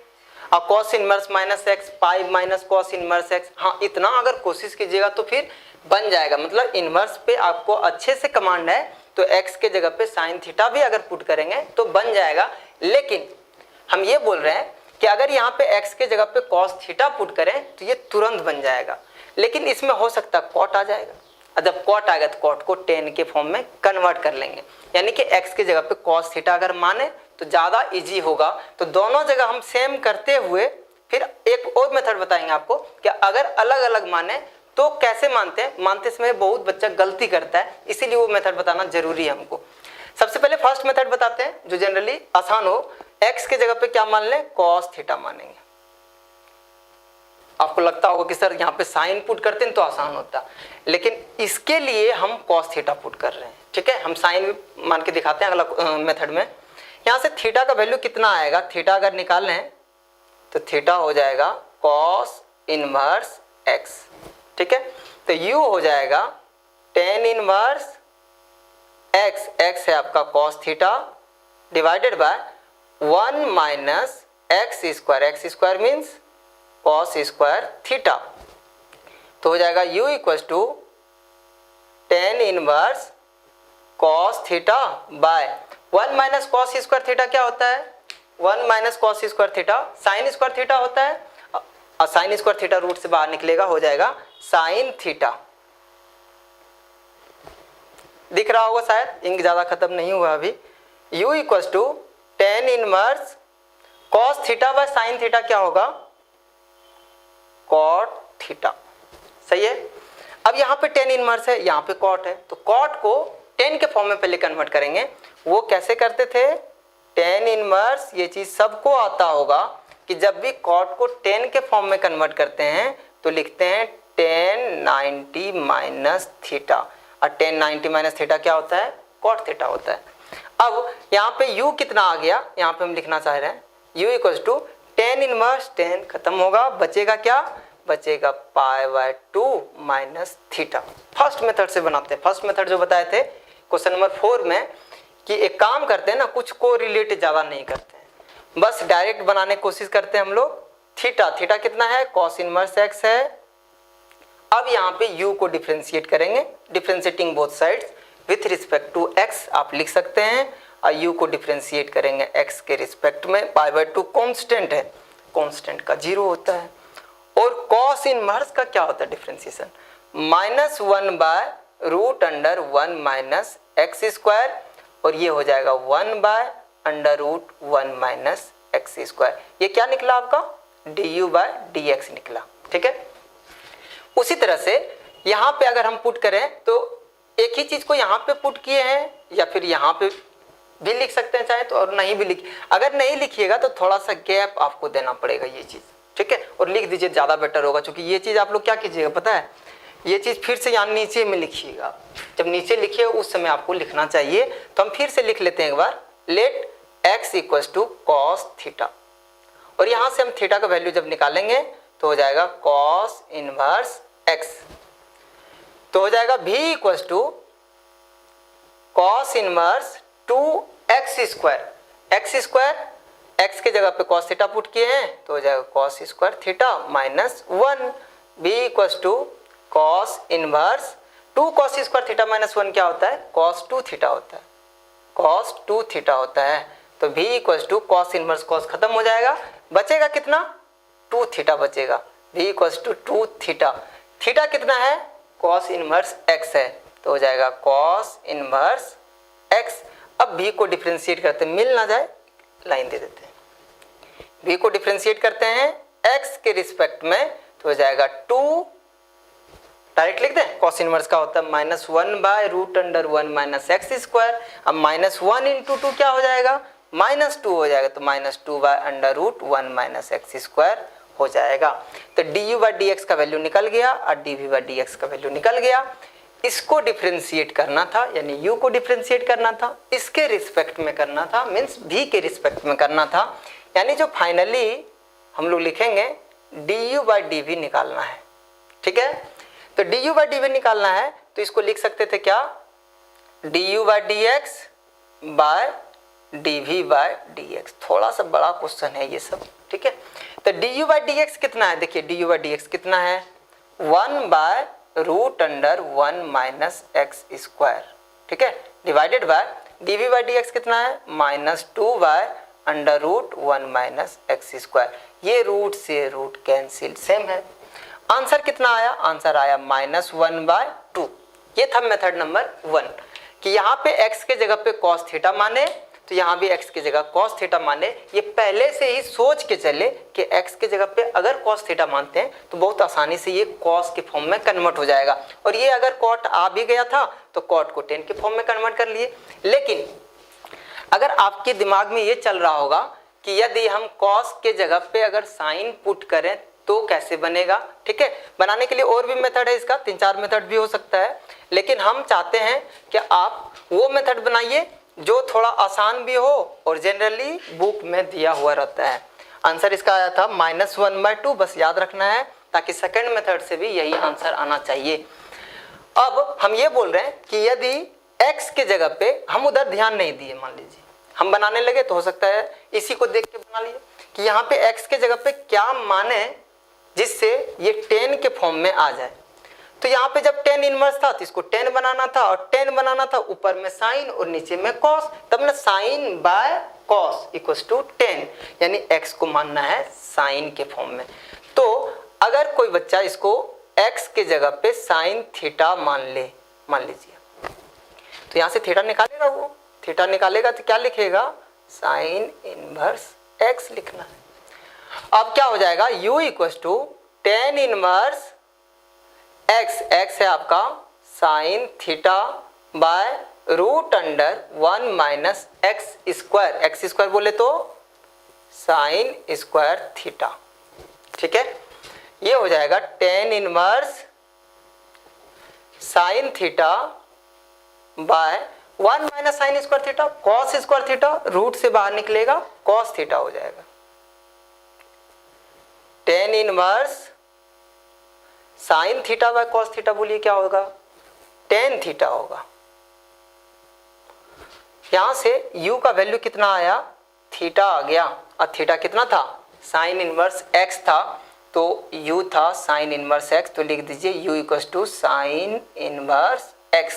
और cos inverse minus x, pi minus cos inverse x. हाँ, इतना अगर कोशिश कीजिएगा तो फिर बन जाएगा। मतलब इनवर्स पे आपको अच्छे से कमांड है, तो x के जगह पे साइन थीटा भी अगर पुट करेंगे तो बन जाएगा। लेकिन हम ये बोल रहे हैं कि अगर यहाँ पे x के जगह पे cos थीटा पुट करें तो ये तुरंत बन जाएगा। लेकिन इसमें हो सकता है कॉट आ जाएगा, और जब कॉट आएगा तो कॉट को टेन के फॉर्म में कन्वर्ट कर लेंगे, यानी कि x के जगह पे cos थीटा अगर माने तो ज़्यादा इजी होगा। तो दोनों जगह हम सेम करते हुए फिर एक और मेथड बताएंगे आपको कि अगर अलग अलग माने तो कैसे मानते हैं। मानते समय बहुत बच्चा गलती करता है, इसीलिए वो मेथड बताना जरूरी है हमको। सबसे पहले फर्स्ट मेथड बताते हैं जो जनरली आसान हो। x के जगह पे क्या मान लें, cos थीटा मानेंगे। आपको लगता होगा कि सर यहाँ पे साइन पुट करते हैं तो आसान होता, लेकिन इसके लिए हम cos थीटा पुट कर रहे हैं, ठीक है, हम साइन मान के दिखाते हैं अगला मेथड में। यहाँ से थीटा का वैल्यू कितना आएगा, थीटा अगर निकाल लें तो थीटा हो जाएगा कॉस इनवर्स एक्स। ठीक है, तो यू हो जाएगा टेन इनवर्स एक्स, एक्स है आपका cos theta, divided by 1 minus x square, x square means cos square theta. तो हो जाएगा u equal to tan inverse cos theta by 1 minus cos square theta क्या होता है, 1 minus cos square theta sine square theta होता है, और साइन स्क्वायर थीटा रूट से बाहर निकलेगा, हो जाएगा साइन थीटा। दिख रहा होगा शायद, इंक ज़्यादा खत्म नहीं हुआ अभी। u equal to tan inverse cos theta by sine theta क्या होगा, कॉट थीटा। सही है। अब यहाँ पे टेन इनवर्स है, यहाँ पे कॉट है, तो कॉट को टेन के फॉर्म में पहले कन्वर्ट करेंगे। वो कैसे करते थे, टेन इनवर्स, ये चीज़ सबको आता होगा कि जब भी कॉट को टेन के फॉर्म में कन्वर्ट करते हैं तो लिखते हैं टेन 90 माइनस थीटा, और टेन 90 माइनस थीटा क्या होता है, कॉट थीटा होता है। अब यहाँ पे u कितना आ गया, यहाँ पे हम लिखना चाह रहे हैं u equal to tan inverse, tan खत्म होगा, बचेगा क्या, बचेगा pi by 2 minus theta. First method से बनाते हैं, फर्स्ट मेथड जो बताए थे क्वेश्चन नंबर 4 में, कि एक काम करते हैं ना, कुछ को रिलेट ज़्यादा नहीं करते हैं, बस डायरेक्ट बनाने की कोशिश करते हैं हम लोग। थीटा, थीटा कितना है, कॉस इनवर्स एक्स है। अब यहाँ पे u को डिफ्रेंशिएट करेंगे, differentiating both sides with respect to x आप लिख सकते हैं, और u को डिफ्रेंशिएट करेंगे x के रिस्पेक्ट में, पाई बाय 2 कॉन्स्टेंट है, कॉन्स्टेंट का 0 होता है। और कॉस इनवर्स का क्या होता है differentiation, -1 by root under 1 minus x square, और ये हो जाएगा 1 by under root 1 minus x square. ये क्या निकला आपका, du बाय dx निकला। ठीक है, उसी तरह से यहाँ पे अगर हम पुट करें तो एक ही चीज को यहाँ पे पुट किए हैं, या फिर यहाँ पे भी लिख सकते हैं चाहे तो, और नहीं भी लिख, अगर नहीं लिखिएगा तो थोड़ा सा गैप आपको देना पड़ेगा ये चीज। ठीक है, और लिख दीजिए, ज़्यादा बेटर होगा, क्योंकि ये चीज़ आप लोग क्या कीजिएगा पता है, ये चीज़ फिर से यहाँ नीचे में लिखिएगा, जब नीचे लिखिए उस समय आपको लिखना चाहिए। तो हम फिर से लिख लेते हैं एक बार, let x equal to cos theta, और यहाँ से हम थीटा का वैल्यू जब निकालेंगे तो हो जाएगा कॉस इनवर्स x, तो हो जाएगा v equal to cos inverse 2x square, x square x के जगह पे कॉस थीटा पुट किए हैं तो हो जाएगा cos square theta minus 1, v equal to cos inverse 2 cos square theta minus 1 क्या होता है, कॉस 2 थीटा होता है, कॉस 2 थीटा होता है। तो v equal to cos inverse, cos खत्म हो जाएगा, बचेगा कितना, 2 थीटा बचेगा, v equal to 2 theta, theta कितना है, कॉस इनवर्स x है, तो हो जाएगा कॉस इनवर्स x। अब v को डिफरेंशिएट करते हैं, मिल ना जाए लाइन दे देते हैं, v को डिफरेंशिएट करते हैं x के रिस्पेक्ट में, तो हो जाएगा 2, डायरेक्ट लिख दें, कॉस इनवर्स का होता है -1 by root under 1 minus x square. अब -1 इंटू 2 क्या हो जाएगा, -2 हो जाएगा, तो -2 by under root 1 minus x square हो जाएगा। तो du बाई डी एक्स का वैल्यू निकल गया और dv बाई डी एक्स का वैल्यू निकल गया। इसको डिफ्रेंशिएट करना था, यानी u को डिफ्रेंशिएट करना था, इसके रिस्पेक्ट में करना था, मीन्स v के रिस्पेक्ट में करना था, यानी जो फाइनली हम लोग लिखेंगे du बाई dv निकालना है। ठीक है, तो du बाई dv निकालना है, तो इसको लिख सकते थे क्या, du by d x by dv by dx। थोड़ा सा बड़ा क्वेश्चन है ये सब। ठीक है, तो du बाई dx कितना है, देखिए du बाई dx कितना है, 1 by root under 1 minus x square. ठीक है, divided by dv by dx कितना है, -2 by under root 1 minus x square. ये रूट से रूट कैंसिल, सेम है। आंसर कितना आया, आंसर आया -1 बाय 2। ये था मेथड नंबर 1 कि यहाँ पे x के जगह पे cos थीटा माने, तो यहाँ भी x की जगह cos थीटा माने। ये पहले से ही सोच के चले कि x के जगह पे अगर cos थीटा मानते हैं तो बहुत आसानी से ये cos के फॉर्म में कन्वर्ट हो जाएगा, और ये अगर cot आ भी गया था तो cot को tan के फॉर्म में कन्वर्ट कर लिए। लेकिन अगर आपके दिमाग में ये चल रहा होगा कि यदि हम cos के जगह पे अगर साइन पुट करें तो कैसे बनेगा। ठीक है, बनाने के लिए और भी मेथड है इसका, 3-4 मेथड भी हो सकता है, लेकिन हम चाहते हैं कि आप वो मेथड बनाइए जो थोड़ा आसान भी हो और जनरली बुक में दिया हुआ रहता है। आंसर इसका आया था -1/2, बस याद रखना है, ताकि सेकंड मेथड से भी यही आंसर आना चाहिए। अब हम ये बोल रहे हैं कि यदि x के जगह पे हम उधर ध्यान नहीं दिए, मान लीजिए हम बनाने लगे तो हो सकता है इसी को देख के बना लिए कि यहाँ पे x के जगह पे क्या माने जिससे ये 10 के फॉर्म में आ जाए। तो यहाँ पे जब 10 इनवर्स था तो इसको 10 बनाना था, और 10 बनाना था ऊपर में साइन और नीचे में कॉस, तब ना sine by cos equals to 10, यानी x को मानना है साइन के फॉर्म में। तो अगर कोई बच्चा इसको x के जगह पे साइन थीटा मान लीजिए, तो यहाँ से थीटा निकालेगा, वो थीटा निकालेगा तो क्या लिखेगा, साइन इनवर्स x लिखना है। अब क्या हो जाएगा, u equals to 10 inverse x है आपका sine theta by √1 minus x square बोले तो साइन स्क्वायर थीटा। ठीक है, ये हो जाएगा 10 inverse sine theta by 1 minus sine square theta, cos square theta, root से बाहर निकलेगा कॉस थीटा हो जाएगा। 10 inverse sine theta by cos theta, बोलिए क्या होगा, tan थीटा होगा। यहां से u का वैल्यू कितना आया, थीटा आ गया, और थीटा कितना था, साइन इनवर्स x था, तो u था साइन इनवर्स x, तो लिख दीजिए u equals to sine inverse x।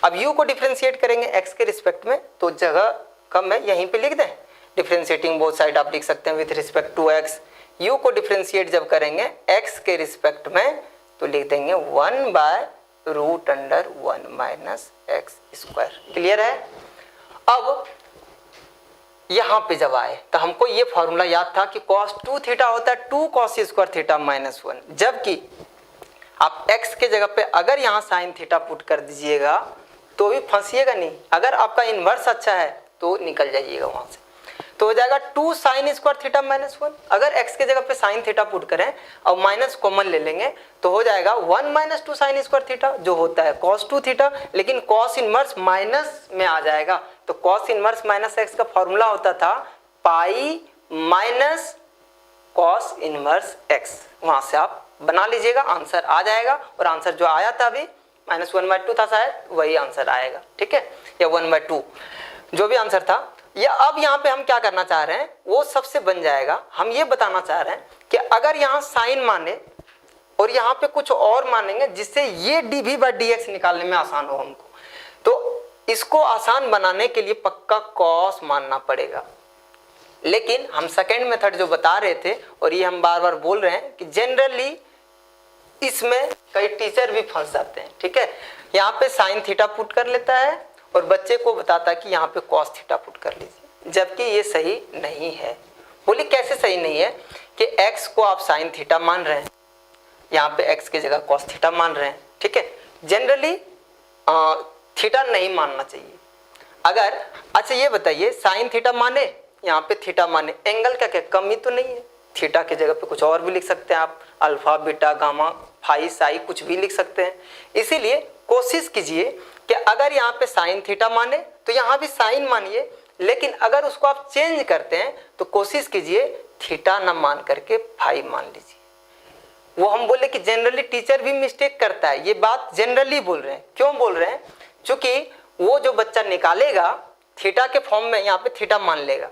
अब u को डिफरेंशिएट करेंगे x के रिस्पेक्ट में, तो जगह कम है यहीं पे लिख दें, डिफरेंशिएटिंग बोथ साइड आप लिख सकते हैं with respect to x। u को डिफरेंशिएट जब करेंगे x के रिस्पेक्ट में तो लिख देंगे 1/√1 माइनस x स्क्वायर। क्लियर है। अब यहां पे जब आए तो हमको ये फॉर्मूला याद था कि cos 2 थीटा होता है 2 cos स्क्वायर थीटा -1, जबकि आप x के जगह पे अगर यहाँ साइन थीटा पुट कर दीजिएगा तो भी फंसिएगा नहीं, अगर आपका इन्वर्स अच्छा है तो निकल जाइएगा वहां से, तो हो जाएगा 2 साइन स्क्वायर थीटा -1। अगर x के जगह पे साइन थीटा पुट करें और माइनस कॉमन ले लेंगे तो हो जाएगा 1 माइनस 2 साइन स्क्वायर थीटा, जो होता है cos 2 थीटा, लेकिन cos इनवर्स माइनस में आ जाएगा, तो cos इनवर्स माइनस x का फॉर्मूला होता था pi minus cos inverse x। वहां से आप बना लीजिएगा, आंसर आ जाएगा, और आंसर जो आया था अभी -1/2 था शायद, वही आंसर आएगा। ठीक है, या 1/2 जो भी आंसर था। या अब यहाँ पे हम क्या करना चाह रहे हैं वो सबसे बन जाएगा। हम ये बताना चाह रहे हैं कि अगर यहाँ साइन माने और यहाँ पे कुछ और मानेंगे जिससे ये dv/dx निकालने में आसान हो हमको, तो इसको आसान बनाने के लिए पक्का cos मानना पड़ेगा। लेकिन हम सेकेंड मेथड जो बता रहे थे, और ये हम बार बार बोल रहे हैं कि जनरली इसमें कई टीचर भी फंस जाते हैं। ठीक है, यहाँ पे साइन थीटा पुट कर लेता है और बच्चे को बताता है कि यहाँ पे cos थीटा पुट कर लीजिए, जबकि ये सही नहीं है। बोलिए कैसे सही नहीं है, कि x को आप साइन थीटा मान रहे हैं, यहाँ पे x की जगह cos थीटा मान रहे हैं। ठीक है, जनरली थीटा नहीं मानना चाहिए। अगर अच्छा ये बताइए साइन थीटा माने, यहाँ पे थीटा माने, एंगल का क्या कमी तो नहीं है, थीटा की जगह पे कुछ और भी लिख सकते हैं आप, alpha beta gamma phi psi कुछ भी लिख सकते हैं। इसीलिए कोशिश कीजिए कि अगर यहाँ पे साइन थीटा माने तो यहाँ भी साइन मानिए, लेकिन अगर उसको आप चेंज करते हैं तो कोशिश कीजिए थीटा ना मान करके फाई मान लीजिए। वो हम बोले कि जनरली टीचर भी मिस्टेक करता है, ये बात जनरली बोल रहे हैं। क्यों बोल रहे हैं, क्योंकि वो जो बच्चा निकालेगा थीटा के फॉर्म में यहाँ पे थीटा मान लेगा।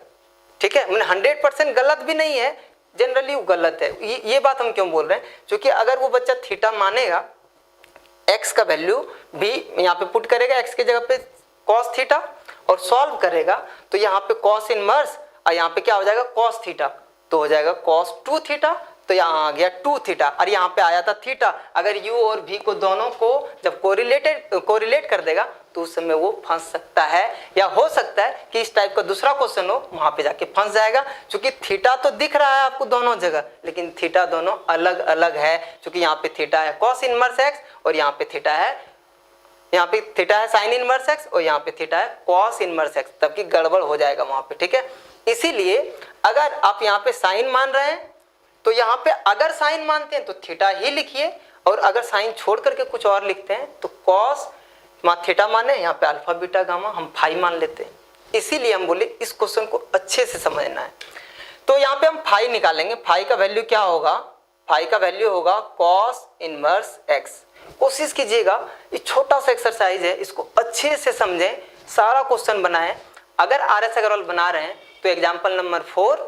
ठीक है, मैंने 100% गलत भी नहीं है, जनरली वो गलत है। ये बात हम क्यों बोल रहे हैं, क्योंकि अगर वो बच्चा थीटा मानेगा, x का वैल्यू भी यहाँ पे पुट करेगा x की जगह पे cos थीटा और सॉल्व करेगा, तो यहाँ पे cos इनवर्स और यहाँ पे क्या हो जाएगा cos थीटा, तो हो जाएगा cos 2 थीटा, तो यहाँ आ गया 2 थीटा, और यहाँ पे आया था थीटा। अगर u और v को दोनों को जब कोरिलेट कर देगा तो उस समय वो फंस सकता है, या हो सकता है कि इस टाइप का दूसरा क्वेश्चन हो, वहां पे जाके फंस जाएगा। क्योंकि थीटा तो दिख रहा है आपको दोनों जगह, लेकिन थीटा दोनों अलग अलग है। क्योंकि यहाँ पे थीटा है cos इनवर्स x और यहाँ पे थीटा है साइन इनवर्स x और यहाँ पे थीटा है cos इनवर्स x, तब की गड़बड़ हो जाएगा वहां पे। ठीक है, इसीलिए अगर आप यहाँ पे साइन मान रहे हैं तो यहाँ पे अगर साइन मानते हैं तो थीटा ही लिखिए, और अगर साइन छोड़ करके कुछ और लिखते हैं तो कॉस थीटा माने, यहाँ पे अल्फा बीटा गामा हम फाई मान लेते हैं। इसीलिए हम बोले इस क्वेश्चन को अच्छे से समझना है। तो यहाँ पे हम फाई निकालेंगे। फाई का वैल्यू क्या होगा? फाई का वैल्यू होगा कॉस इनवर्स एक्स। कोशिश कीजिएगा, ये छोटा सा एक्सरसाइज है, इसको अच्छे से समझें, सारा क्वेश्चन बनाएं। अगर RS अग्रवाल बना रहे हैं तो एग्जाम्पल नंबर 4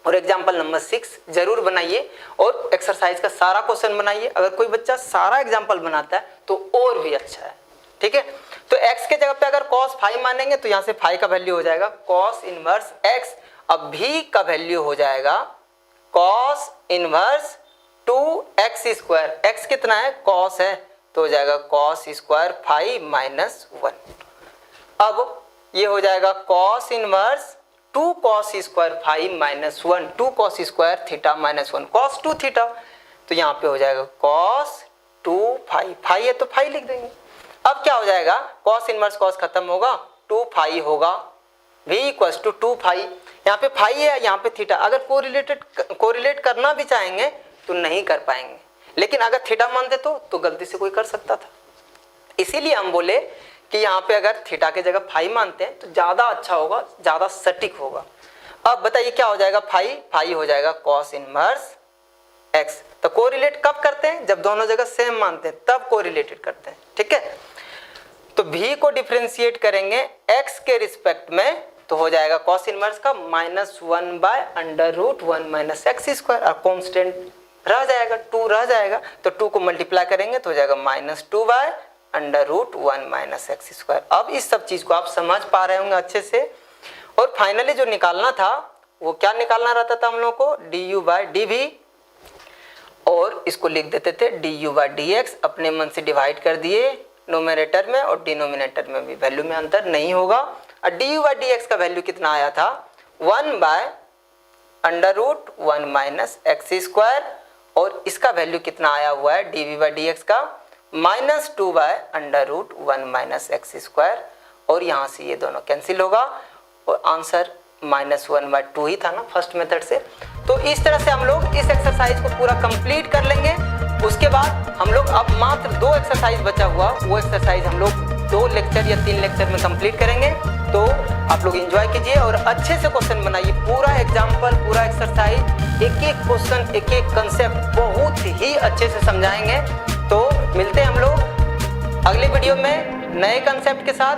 और एग्जाम्पल नंबर 6 जरूर बनाइए और एक्सरसाइज का सारा क्वेश्चन बनाइए। अगर कोई बच्चा सारा एग्जाम्पल बनाता है तो और भी अच्छा है, ठीक है। तो x के जगह पे अगर cos फाई मानेंगे तो यहाँ से फाई का वैल्यू हो जाएगा cos इनवर्स x। अब भी का वैल्यू हो जाएगा cos इनवर्स 2x²। x कितना है? cos है, तो हो जाएगा cos² फाई -1। अब ये हो जाएगा cos inverse 2 cos² phi -1, 2 cos² theta -1 cos 2 theta. तो यहाँ पे हो जाएगा cos 2 फाई, फाई है तो फाई लिख देंगे। अब क्या हो जाएगा? cos इनवर्स cos खत्म होगा, 2 फाई होगा, v = 2 फाई। यहाँ पे फाई है, यहाँ पे थीटा। अगर कोरिलेट करना भी चाहेंगे तो नहीं कर पाएंगे, लेकिन अगर थीटा मान दे तो गलती से कोई कर सकता था। इसीलिए हम बोले कि यहाँ पे अगर थीटा के जगह फाई मानते हैं तो ज़्यादा अच्छा होगा, ज़्यादा सटीक होगा। अब बताइए क्या हो जाएगा? फाई हो जाएगा cos इनवर्स x। तो कोरिलेट कब करते हैं? जब दोनों जगह सेम मानते हैं तब कोरिलेटेड करते हैं, ठीक है। तो v को डिफरेंशिएट करेंगे x के रिस्पेक्ट में तो हो जाएगा cos इनवर्स का -1/√1 - x², और कांस्टेंट रह जाएगा, 2 रह जाएगा। तो 2 को मल्टीप्लाई करेंगे तो हो जाएगा -2/√1 - x²। अब इस सब चीज को आप समझ पा रहे होंगे अच्छे से। और फाइनली जो निकालना था वो क्या निकालना रहता था हम लोग को? du/dv, और इसको लिख देते थे du/dx। अपने मन से डिवाइड कर दिए नोमिनेटर में, और डिनोमिनेटर में भी वैल्यू में अंतर नहीं होगा। और du/dx का वैल्यू कितना आया था? 1/√1 - x², और इसका वैल्यू कितना आया हुआ है dv/dx का? -2/√1 - x²। और यहाँ से ये दोनों कैंसिल होगा और आंसर -1/2 ही था ना फर्स्ट मेथड से। तो इस तरह से हम लोग इस एक्सरसाइज को पूरा कंप्लीट कर लेंगे। उसके बाद हम लोग अब मात्र 2 एक्सरसाइज बचा हुआ, वो एक्सरसाइज हम लोग 2 लेक्चर या 3 लेक्चर में कंप्लीट करेंगे। तो आप लोग एंजॉय कीजिए और अच्छे से क्वेश्चन बनाइए। पूरा एग्जाम्पल, पूरा एक्सरसाइज, एक एक क्वेश्चन, एक एक कंसेप्ट बहुत ही अच्छे से समझाएंगे। तो मिलते हैं हम लोग अगले वीडियो में नए कंसेप्ट के साथ।